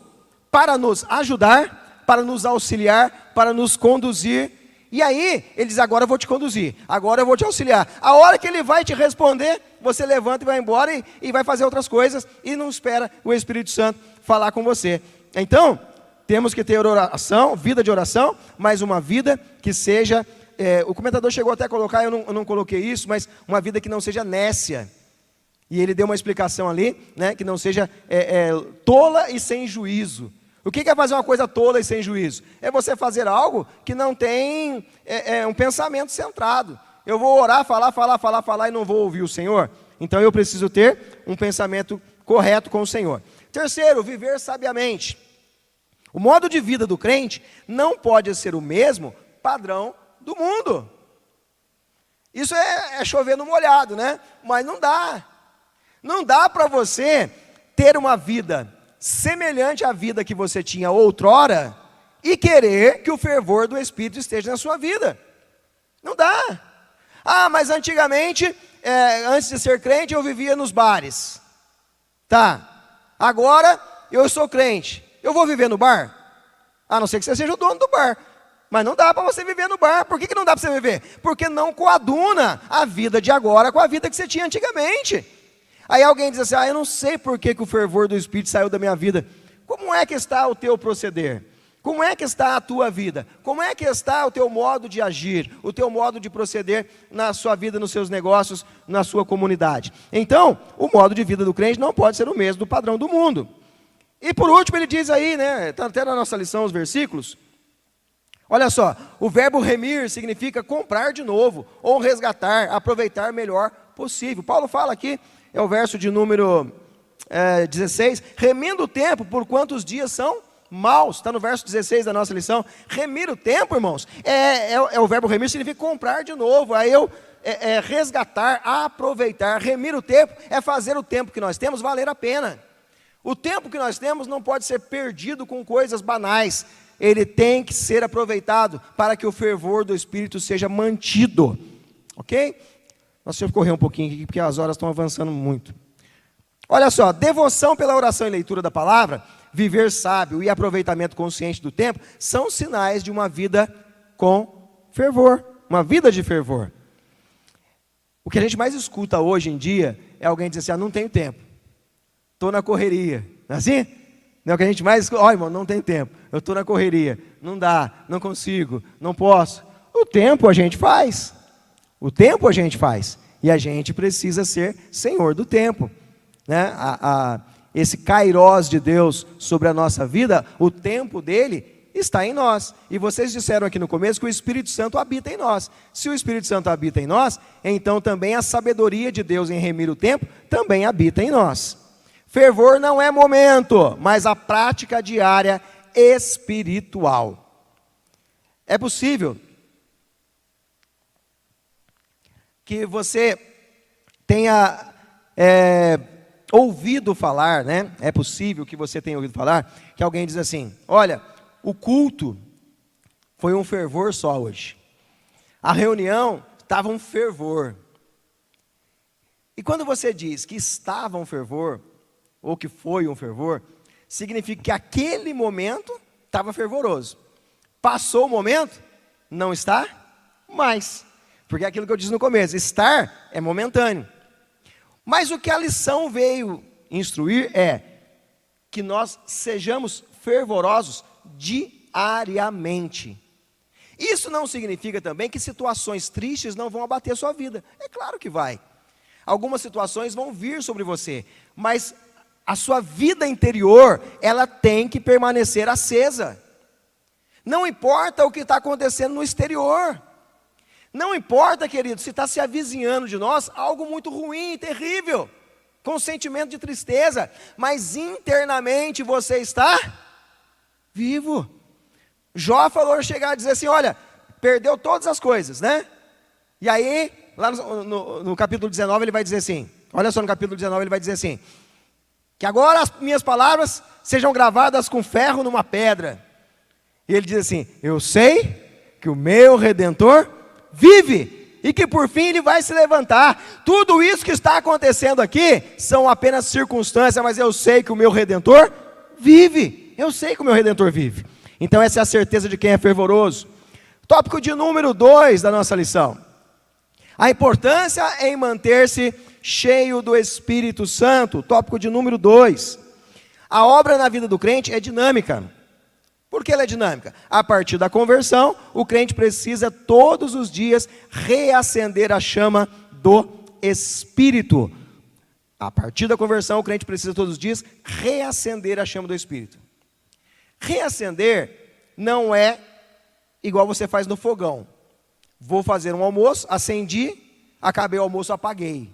para nos ajudar, para nos auxiliar, para nos conduzir. E aí, ele diz, agora eu vou te conduzir, agora eu vou te auxiliar. A hora que ele vai te responder, você levanta e vai embora e vai fazer outras coisas, e não espera o Espírito Santo falar com você. Então, temos que ter oração, vida de oração, mas uma vida que seja, o comentador chegou até a colocar, eu não coloquei isso, mas uma vida que não seja nécia. E ele deu uma explicação ali, né, que não seja tola e sem juízo. O que é fazer uma coisa tola e sem juízo? É você fazer algo que não tem um pensamento centrado. Eu vou orar, falar e não vou ouvir o Senhor. Então eu preciso ter um pensamento correto com o Senhor. Terceiro, viver sabiamente. O modo de vida do crente não pode ser o mesmo padrão do mundo. Isso é chover no molhado, né? Mas não dá. Não dá para você ter uma vida semelhante à vida que você tinha outrora e querer que o fervor do Espírito esteja na sua vida. Não dá. Ah, mas antigamente, antes de ser crente, eu vivia nos bares. Tá. Agora, eu sou crente. Eu vou viver no bar? A não ser que você seja o dono do bar. Mas não dá para você viver no bar. Por que não dá para você viver? Porque não coaduna a vida de agora com a vida que você tinha antigamente. Aí alguém diz assim, eu não sei por que o fervor do Espírito saiu da minha vida. Como é que está o teu proceder? Como é que está a tua vida? Como é que está o teu modo de agir? O teu modo de proceder na sua vida, nos seus negócios, na sua comunidade? Então, o modo de vida do crente não pode ser o mesmo do padrão do mundo. E por último ele diz aí, né, está até na nossa lição os versículos. Olha só, o verbo remir significa comprar de novo, ou resgatar, aproveitar melhor possível. Paulo fala aqui, é o verso de número 16, remindo o tempo por quantos dias são maus. Está no verso 16 da nossa lição. Remir o tempo, irmãos, o verbo remir significa comprar de novo. Aí resgatar, aproveitar. Remir o tempo é fazer o tempo que nós temos valer a pena. O tempo que nós temos não pode ser perdido com coisas banais. Ele tem que ser aproveitado para que o fervor do Espírito seja mantido. Ok? Nós temos que correr um pouquinho aqui, porque as horas estão avançando muito. Olha só, devoção pela oração e leitura da palavra, viver sábio e aproveitamento consciente do tempo, são sinais de uma vida com fervor, uma vida de fervor. O que a gente mais escuta hoje em dia é alguém dizer assim, não tenho tempo, estou na correria. Não é assim? Não é o que a gente mais escuta, irmão, não tem tempo, eu estou na correria, não dá, não consigo, não posso. O tempo a gente faz. O tempo a gente faz, e a gente precisa ser senhor do tempo, né? Esse kairós de Deus sobre a nossa vida, o tempo dele está em nós, e vocês disseram aqui no começo que o Espírito Santo habita em nós. Se o Espírito Santo habita em nós, então também a sabedoria de Deus em remir o tempo, também habita em nós. Fervor não é momento, mas a prática diária espiritual. É possível que você tenha ouvido falar, né? É possível que você tenha ouvido falar que alguém diz assim, olha, o culto foi um fervor só hoje. A reunião estava um fervor. E quando você diz que estava um fervor, ou que foi um fervor, significa que aquele momento estava fervoroso. Passou o momento, não está mais. Porque é aquilo que eu disse no começo, estar é momentâneo. Mas o que a lição veio instruir é que nós sejamos fervorosos diariamente. Isso não significa também que situações tristes não vão abater a sua vida. É claro que vai. Algumas situações vão vir sobre você, mas a sua vida interior, ela tem que permanecer acesa. Não importa o que está acontecendo no exterior. Não importa, querido, se está se avizinhando de nós algo muito ruim, terrível, com sentimento de tristeza, mas internamente você está vivo. Jó falou chegar a dizer assim, olha, perdeu todas as coisas, né? E aí, lá no capítulo 19 ele vai dizer assim, olha só no capítulo 19 ele vai dizer assim, que agora as minhas palavras sejam gravadas com ferro numa pedra. E ele diz assim, eu sei que o meu Redentor vive, e que por fim ele vai se levantar. Tudo isso que está acontecendo aqui são apenas circunstâncias, mas eu sei que o meu Redentor vive. Eu sei que o meu Redentor vive. Então essa é a certeza de quem é fervoroso. Tópico de número 2 da nossa lição. A importância em manter-se cheio do Espírito Santo. Tópico de número 2. A obra na vida do crente é dinâmica. Por que ela é dinâmica? A partir da conversão, o crente precisa todos os dias reacender a chama do Espírito. A partir da conversão, o crente precisa todos os dias reacender a chama do Espírito. Reacender não é igual você faz no fogão. Vou fazer um almoço, acendi, acabei o almoço, apaguei.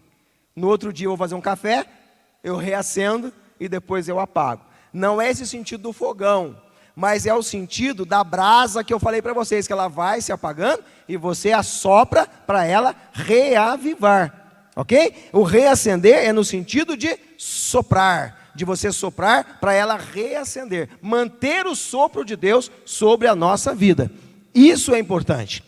No outro dia eu vou fazer um café, eu reacendo e depois eu apago. Não é esse o sentido do fogão. Mas é o sentido da brasa que eu falei para vocês, que ela vai se apagando e você assopra para ela reavivar, ok? O reacender é no sentido de soprar, de você soprar para ela reacender, manter o sopro de Deus sobre a nossa vida. Isso é importante.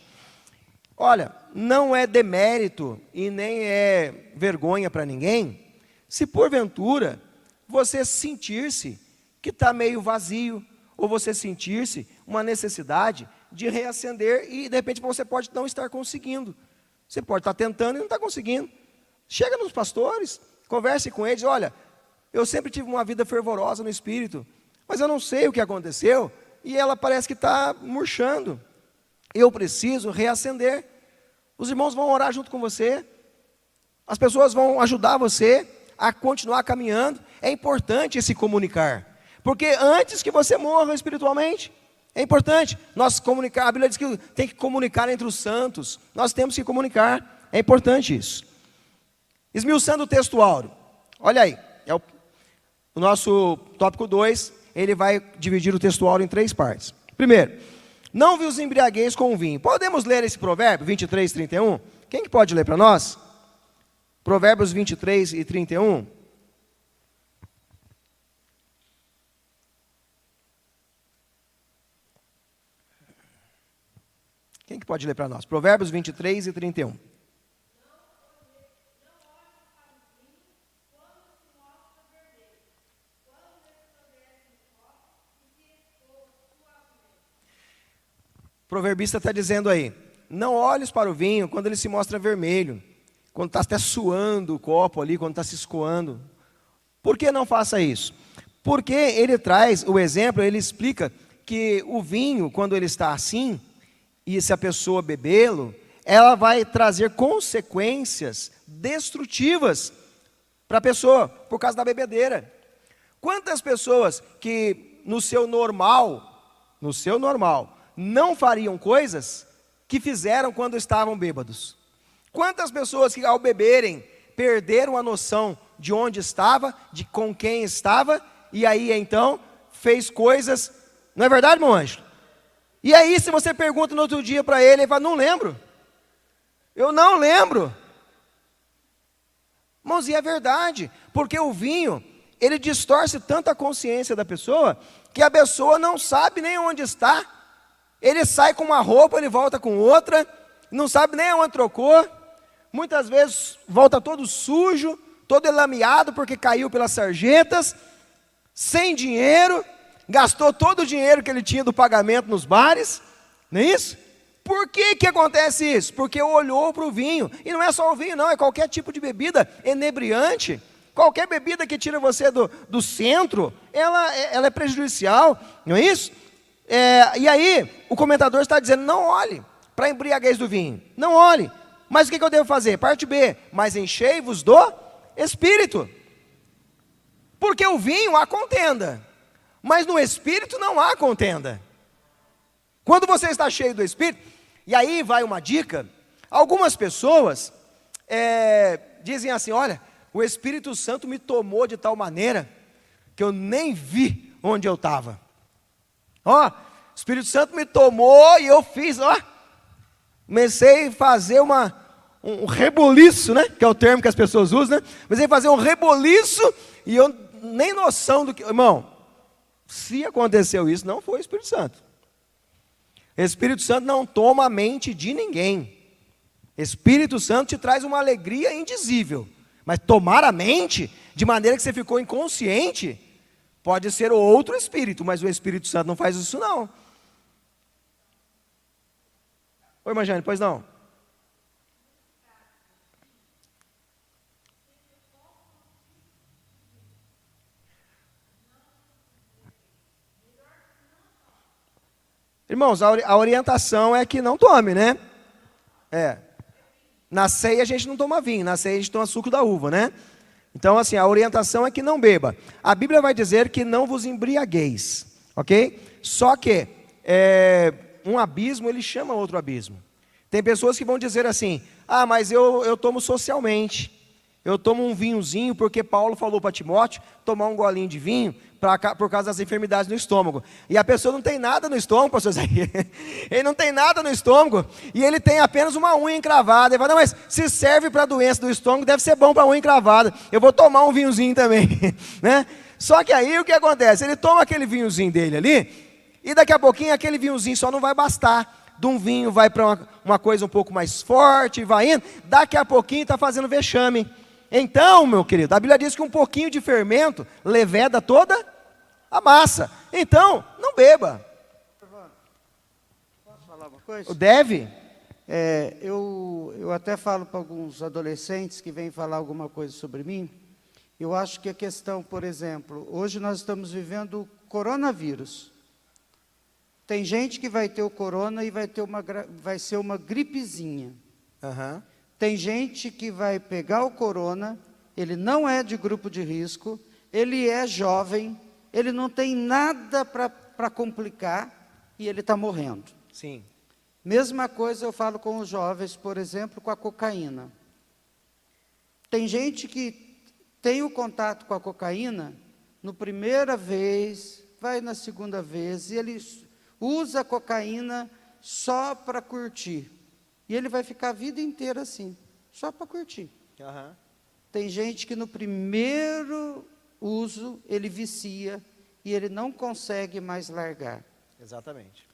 Olha, não é demérito e nem é vergonha para ninguém, se porventura você sentir-se que está meio vazio, ou você sentir-se uma necessidade de reacender e de repente você pode não estar conseguindo. Você pode estar tentando e não está conseguindo. Chega nos pastores, converse com eles, olha, eu sempre tive uma vida fervorosa no Espírito, mas eu não sei o que aconteceu e ela parece que está murchando. Eu preciso reacender. Os irmãos vão orar junto com você, as pessoas vão ajudar você a continuar caminhando. É importante se comunicar. Porque antes que você morra espiritualmente, é importante nós comunicar. A Bíblia diz que tem que comunicar entre os santos. Nós temos que comunicar. É importante isso. Esmiuçando o texto áureo. Olha aí, é o nosso tópico 2. Ele vai dividir o texto áureo em 3 partes. Primeiro, não vos embriagueis com o vinho. Podemos ler esse provérbio 23, 31? Quem que pode ler para nós? Provérbios 23 e 31. Quem que pode ler para nós? Provérbios 23 e 31. O proverbista está dizendo aí, não olhes para o vinho quando ele se mostra vermelho, quando está até suando o copo ali, quando está se escoando. Por que não faça isso? Porque ele traz o exemplo, ele explica que o vinho, quando ele está assim, e se a pessoa bebê-lo, ela vai trazer consequências destrutivas para a pessoa, por causa da bebedeira. Quantas pessoas que no seu normal, não fariam coisas que fizeram quando estavam bêbados? Quantas pessoas que ao beberem, perderam a noção de onde estava, de com quem estava, e aí então, fez coisas, não é verdade, meu anjo? E aí, se você pergunta no outro dia para ele, ele fala, não lembro. Eu não lembro. Irmãos, e é verdade, porque o vinho, ele distorce tanto a consciência da pessoa, que a pessoa não sabe nem onde está. Ele sai com uma roupa, ele volta com outra, não sabe nem onde trocou. Muitas vezes volta todo sujo, todo elameado porque caiu pelas sarjetas, sem dinheiro, gastou todo o dinheiro que ele tinha do pagamento nos bares, não é isso? Por que que acontece isso? Porque olhou para o vinho, e não é só o vinho não, é qualquer tipo de bebida inebriante, qualquer bebida que tira você do centro, ela é prejudicial, não é isso? E aí, o comentador está dizendo, não olhe para a embriaguez do vinho, não olhe, mas o que eu devo fazer? Parte B, mas enchei-vos do Espírito, porque o vinho há contenda, mas no Espírito não há contenda. Quando você está cheio do Espírito, e aí vai uma dica, algumas pessoas dizem assim, olha, o Espírito Santo me tomou de tal maneira, que eu nem vi onde eu estava. Ó, o Espírito Santo me tomou e eu fiz, comecei a fazer um reboliço, né? Que é o termo que as pessoas usam, né? Comecei a fazer um reboliço e eu nem noção do que... Irmão, se aconteceu isso, não foi o Espírito Santo. O Espírito Santo não toma a mente de ninguém. Espírito Santo te traz uma alegria indizível. Mas tomar a mente, de maneira que você ficou inconsciente, pode ser outro Espírito, mas o Espírito Santo não faz isso não. Oi, Marjane, pois não? Irmãos, a orientação é que não tome, né? Na ceia a gente não toma vinho, na ceia a gente toma suco da uva, né? Então, assim, a orientação é que não beba. A Bíblia vai dizer que não vos embriagueis, ok? Só que um abismo, ele chama outro abismo. Tem pessoas que vão dizer assim, mas eu tomo socialmente. Eu tomo um vinhozinho porque Paulo falou para Timóteo tomar um golinho de vinho por causa das enfermidades no estômago. E a pessoa não tem nada no estômago, pastor Zé. Ele não tem nada no estômago e ele tem apenas uma unha encravada. Ele fala, não, mas se serve para a doença do estômago, deve ser bom para a unha encravada. Eu vou tomar um vinhozinho também. Né? Só que aí o que acontece? Ele toma aquele vinhozinho dele ali e daqui a pouquinho aquele vinhozinho só não vai bastar. De um vinho vai para uma coisa um pouco mais forte, vai indo. Daqui a pouquinho está fazendo vexame. Então, meu querido, a Bíblia diz que um pouquinho de fermento leveda toda a massa. Então, não beba. Posso falar uma coisa? Deve? Eu até falo para alguns adolescentes que vêm falar alguma coisa sobre mim. Eu acho que a questão, por exemplo, hoje nós estamos vivendo o coronavírus. Tem gente que vai ter o corona e vai ser uma gripezinha. Aham. Tem gente que vai pegar o corona, ele não é de grupo de risco, ele é jovem, ele não tem nada para complicar e ele está morrendo. Sim. Mesma coisa eu falo com os jovens, por exemplo, com a cocaína. Tem gente que tem o contato com a cocaína, no primeira vez, vai na segunda vez, e ele usa a cocaína só para curtir. E ele vai ficar a vida inteira assim, só para curtir. Uhum. Tem gente que no primeiro uso, ele vicia e ele não consegue mais largar. Exatamente.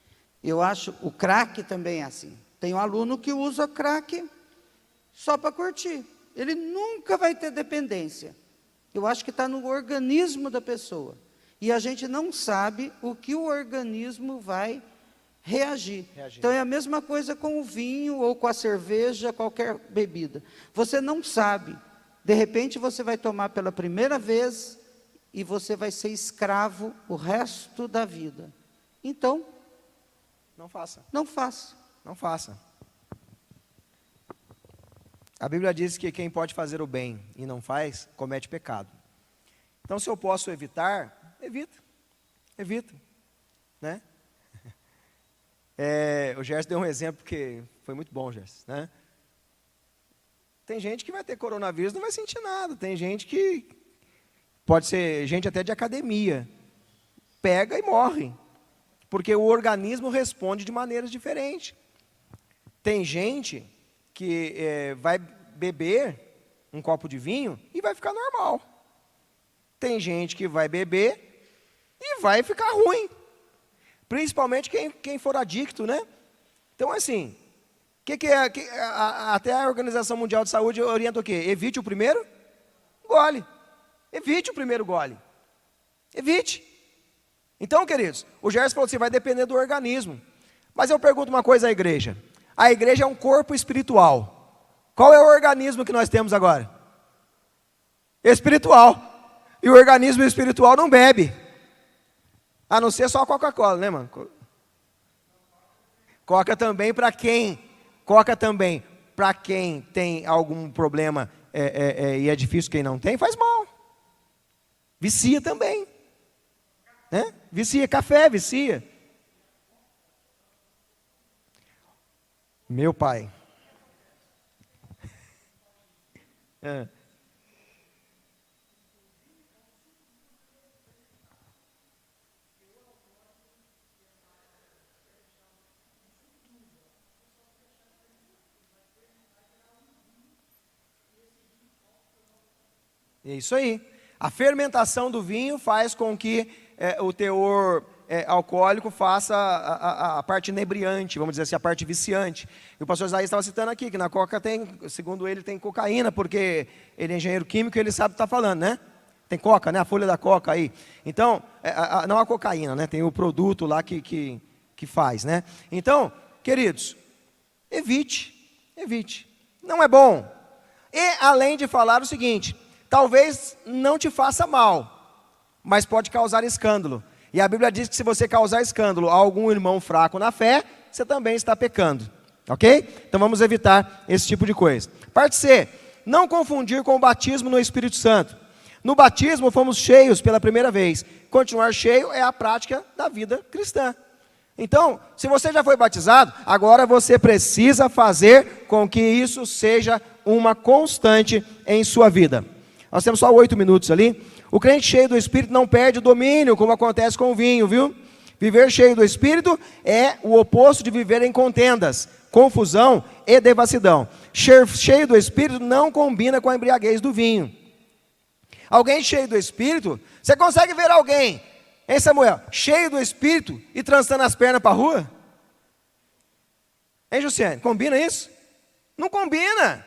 Eu acho, o crack também é assim. Tem um aluno que usa crack só para curtir. Ele nunca vai ter dependência. Eu acho que está no organismo da pessoa. E a gente não sabe o que o organismo vai reagir. Então é a mesma coisa com o vinho ou com a cerveja, qualquer bebida. Você não sabe. De repente você vai tomar pela primeira vez e você vai ser escravo o resto da vida. Então, não faça. Não faça. Não faça. A Bíblia diz que quem pode fazer o bem e não faz, comete pecado. Então, se eu posso evitar, evita, né? O Gerson deu um exemplo que foi muito bom, Gerson, né? Tem gente que vai ter coronavírus e não vai sentir nada. Tem gente que, pode ser gente até de academia, pega e morre, porque o organismo responde de maneiras diferentes. Tem gente que vai beber um copo de vinho e vai ficar normal. Tem gente que vai beber e vai ficar ruim. Principalmente quem for adicto, né? Então, assim, até a Organização Mundial de Saúde orienta o quê? Evite o primeiro gole. Evite o primeiro gole. Evite. Então, queridos, o Gerson falou assim, vai depender do organismo. Mas eu pergunto uma coisa à igreja. A igreja é um corpo espiritual. Qual é o organismo que nós temos agora? Espiritual. E o organismo espiritual não bebe. A não ser só a Coca-Cola, né, mano? Coca também para quem? Coca também para quem tem algum problema e é difícil quem não tem, faz mal. Vicia também. Né? Vicia, café vicia. Meu pai. É. É isso aí. A fermentação do vinho faz com que o teor alcoólico faça a parte inebriante, vamos dizer assim, a parte viciante. E o pastor Isaías estava citando aqui, que na coca tem, segundo ele, tem cocaína, porque ele é engenheiro químico e ele sabe o que está falando, né? Tem coca, né? A folha da coca aí. Então, não a cocaína, né? Tem o produto lá que faz, né? Então, queridos, evite. Não é bom. E além de falar o seguinte, talvez não te faça mal, mas pode causar escândalo. E a Bíblia diz que se você causar escândalo a algum irmão fraco na fé, você também está pecando. Ok? Então vamos evitar esse tipo de coisa. Parte C. Não confundir com o batismo no Espírito Santo. No batismo fomos cheios pela primeira vez. Continuar cheio é a prática da vida cristã. Então, se você já foi batizado, agora você precisa fazer com que isso seja uma constante em sua vida. Nós temos só 8 minutos ali. O crente cheio do Espírito não perde o domínio, como acontece com o vinho, viu? Viver cheio do Espírito é o oposto de viver em contendas, confusão e devassidão. Cheio do Espírito não combina com a embriaguez do vinho. Alguém cheio do Espírito, você consegue ver alguém, hein, Samuel, cheio do Espírito e trançando as pernas para a rua? Hein, Jussiane, combina isso? Não combina.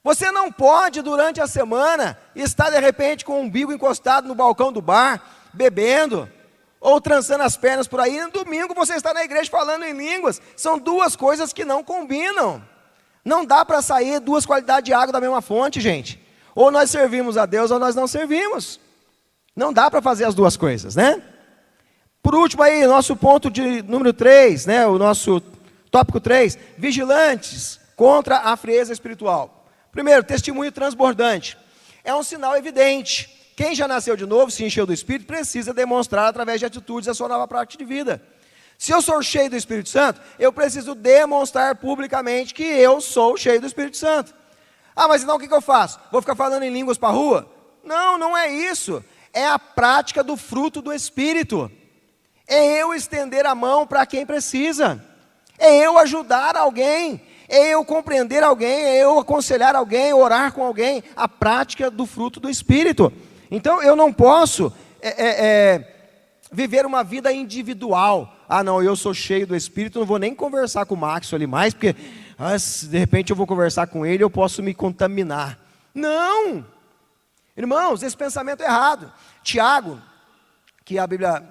Você não pode, durante a semana, estar de repente com o umbigo encostado no balcão do bar, bebendo, ou trançando as pernas por aí, e no domingo você está na igreja falando em línguas. São duas coisas que não combinam. Não dá para sair duas qualidades de água da mesma fonte, gente. Ou nós servimos a Deus ou nós não servimos. Não dá para fazer as duas coisas, né? Por último aí, nosso ponto de número 3, né? O nosso tópico 3, vigilantes contra a frieza espiritual. Primeiro, testemunho transbordante. É um sinal evidente. Quem já nasceu de novo, se encheu do Espírito, precisa demonstrar através de atitudes a sua nova prática de vida. Se eu sou cheio do Espírito Santo, eu preciso demonstrar publicamente que eu sou cheio do Espírito Santo. Ah, mas então o que eu faço? Vou ficar falando em línguas para a rua? Não, não é isso. É a prática do fruto do Espírito. É eu estender a mão para quem precisa. É eu ajudar alguém. É eu compreender alguém, é eu aconselhar alguém, orar com alguém, a prática do fruto do Espírito. Então eu não posso viver uma vida individual. Ah não, eu sou cheio do Espírito, não vou nem conversar com o Max ali mais, porque se de repente eu vou conversar com ele, eu posso me contaminar. Não! Irmãos, esse pensamento é errado. Tiago, que a Bíblia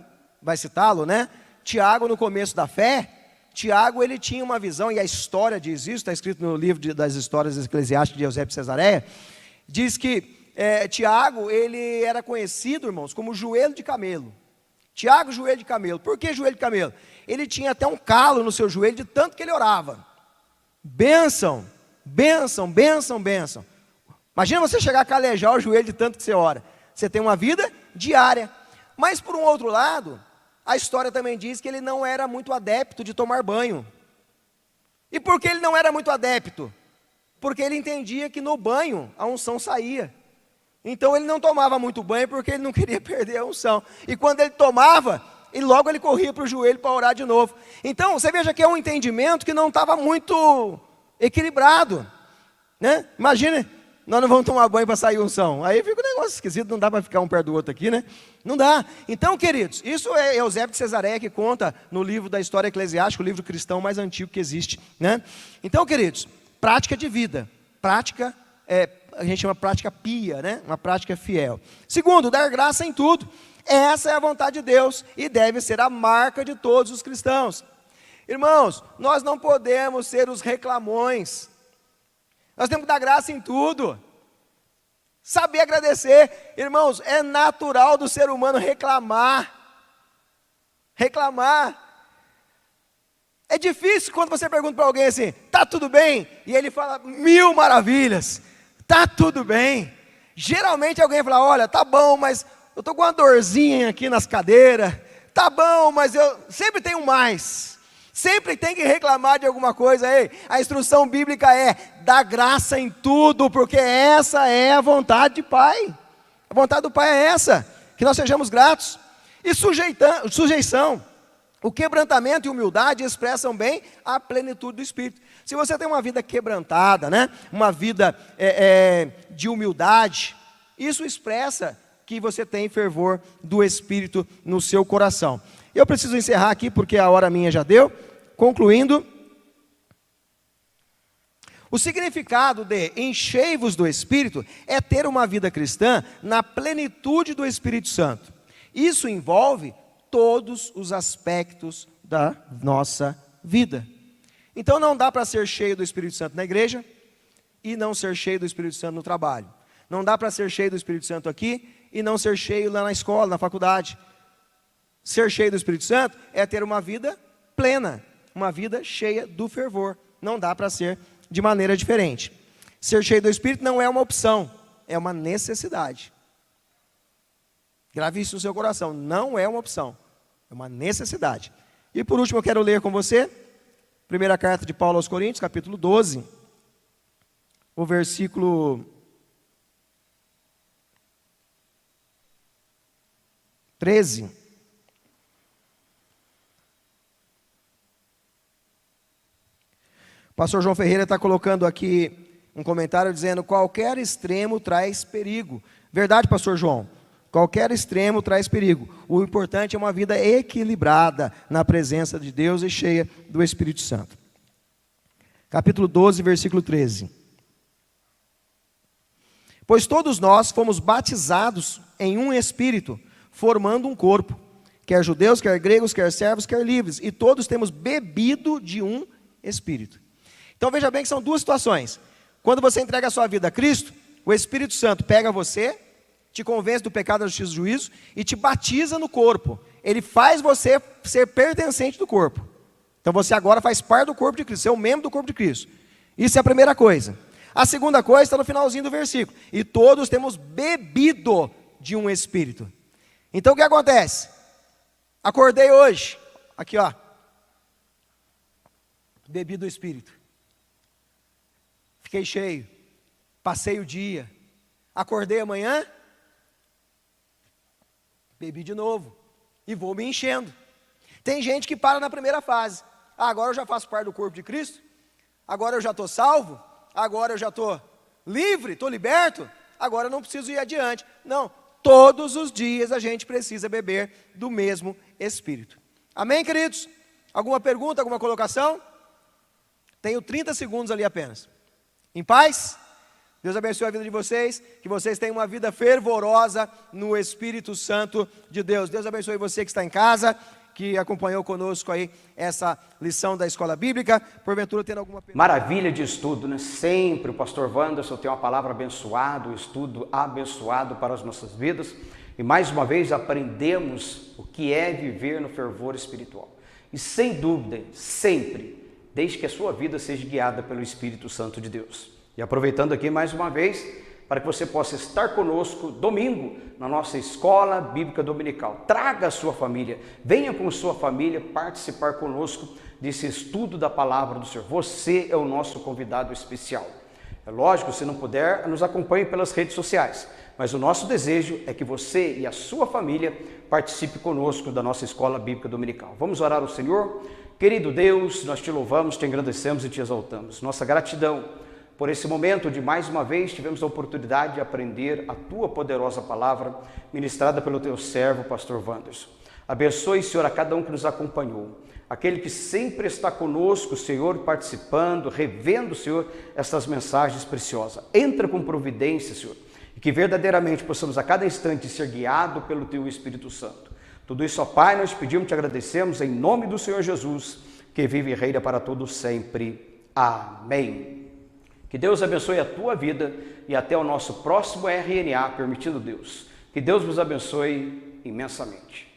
vai citá-lo, né? Tiago, no começo da fé, Tiago, ele tinha uma visão, e a história diz isso, está escrito no livro das histórias eclesiásticas de Eusébio de Cesareia, diz que Tiago, ele era conhecido, irmãos, como joelho de camelo. Tiago, joelho de camelo. Por que joelho de camelo? Ele tinha até um calo no seu joelho de tanto que ele orava. Bênção, bênção, bênção, bênção. Imagina você chegar a calejar o joelho de tanto que você ora. Você tem uma vida diária. Mas por um outro lado, a história também diz que ele não era muito adepto de tomar banho. E por que ele não era muito adepto? Porque ele entendia que no banho a unção saía. Então ele não tomava muito banho porque ele não queria perder a unção. E quando ele tomava, logo ele corria para o joelho para orar de novo. Então você veja que é um entendimento que não estava muito equilibrado, né? Imagina, nós não vamos tomar banho para sair unção. Aí fica um negócio esquisito, não dá para ficar um perto do outro aqui, né? Não dá. Então, queridos, isso é Eusébio de Cesareia que conta no livro da História Eclesiástica, o livro cristão mais antigo que existe, né? Então, queridos, prática de vida, prática a gente chama prática pia, né? Uma prática fiel. Segundo, dar graça em tudo. Essa é a vontade de Deus e deve ser a marca de todos os cristãos. Irmãos, nós não podemos ser os reclamões. Nós temos que dar graça em tudo. Saber agradecer. Irmãos, é natural do ser humano reclamar. Reclamar. É difícil quando você pergunta para alguém assim, tá tudo bem? E ele fala 1000 maravilhas. Tá tudo bem. Geralmente alguém fala, olha, tá bom, mas eu estou com uma dorzinha aqui nas cadeiras. Tá bom, mas eu sempre tenho mais. Sempre tem que reclamar de alguma coisa. Ei, a instrução bíblica é dar graça em tudo, porque essa é a vontade do Pai. A vontade do Pai é essa, que nós sejamos gratos. E sujeição. O quebrantamento e humildade expressam bem a plenitude do Espírito. Se você tem uma vida quebrantada, né? Uma vida de humildade, isso expressa que você tem fervor do Espírito no seu coração. Eu preciso encerrar aqui porque a hora minha já deu. Concluindo, o significado de enchei-vos do Espírito é ter uma vida cristã na plenitude do Espírito Santo. Isso envolve todos os aspectos da nossa vida. Então não dá para ser cheio do Espírito Santo na igreja e não ser cheio do Espírito Santo no trabalho. Não dá para ser cheio do Espírito Santo aqui e não ser cheio lá na escola, na faculdade. Ser cheio do Espírito Santo é ter uma vida plena, uma vida cheia do fervor. Não dá para ser de maneira diferente. Ser cheio do Espírito não é uma opção, é uma necessidade. Grave isso no seu coração, não é uma opção, é uma necessidade. E por último eu quero ler com você, primeira carta de Paulo aos Coríntios, capítulo 12, o versículo 13. O pastor João Ferreira está colocando aqui um comentário dizendo, qualquer extremo traz perigo. Verdade, pastor João? Qualquer extremo traz perigo. O importante é uma vida equilibrada na presença de Deus e cheia do Espírito Santo. Capítulo 12, versículo 13. Pois todos nós fomos batizados em um Espírito, formando um corpo, quer judeus, quer gregos, quer servos, quer livres, e todos temos bebido de um Espírito. Então veja bem que são duas situações. Quando você entrega a sua vida a Cristo, o Espírito Santo pega você, te convence do pecado, da justiça e do juízo, e te batiza no corpo. Ele faz você ser pertencente do corpo. Então você agora faz parte do corpo de Cristo, você é um membro do corpo de Cristo. Isso é a primeira coisa. A segunda coisa está no finalzinho do versículo. E todos temos bebido de um Espírito. Então o que acontece? Acordei hoje, aqui ó, bebi do Espírito. Fiquei cheio, passei o dia, acordei amanhã, bebi de novo, e vou me enchendo. Tem gente que para na primeira fase, agora eu já faço parte do corpo de Cristo, agora eu já estou salvo, agora eu já estou livre, estou liberto, agora eu não preciso ir adiante. Não, todos os dias a gente precisa beber do mesmo Espírito. Amém, queridos? Alguma pergunta, alguma colocação? Tenho 30 segundos ali apenas. Em paz? Deus abençoe a vida de vocês, que vocês tenham uma vida fervorosa no Espírito Santo de Deus. Deus abençoe você que está em casa, que acompanhou conosco aí essa lição da Escola Bíblica. Porventura tendo alguma pergunta? Maravilha de estudo, né? Sempre o pastor Wanderson tem uma palavra abençoada, um estudo abençoado para as nossas vidas. E mais uma vez aprendemos o que é viver no fervor espiritual. E sem dúvida, sempre, desde que a sua vida seja guiada pelo Espírito Santo de Deus. E aproveitando aqui mais uma vez, para que você possa estar conosco domingo na nossa Escola Bíblica Dominical. Traga a sua família, venha com sua família participar conosco desse estudo da Palavra do Senhor. Você é o nosso convidado especial. É lógico, se não puder, nos acompanhe pelas redes sociais. Mas o nosso desejo é que você e a sua família participe conosco da nossa Escola Bíblica Dominical. Vamos orar ao Senhor? Querido Deus, nós te louvamos, te agradecemos e te exaltamos. Nossa gratidão por esse momento de mais uma vez tivemos a oportunidade de aprender a tua poderosa palavra ministrada pelo teu servo, pastor Wanderson. Abençoe, Senhor, a cada um que nos acompanhou. aquele que sempre está conosco, Senhor, participando, revendo, Senhor, essas mensagens preciosas. Entra com providência, Senhor, e que verdadeiramente possamos a cada instante ser guiado pelo Teu Espírito Santo. Tudo isso, ó Pai, nós pedimos, te agradecemos em nome do Senhor Jesus, que vive e reina para todos sempre. Amém. Que Deus abençoe a tua vida e até o nosso próximo RNA, permitido Deus. Que Deus vos abençoe imensamente.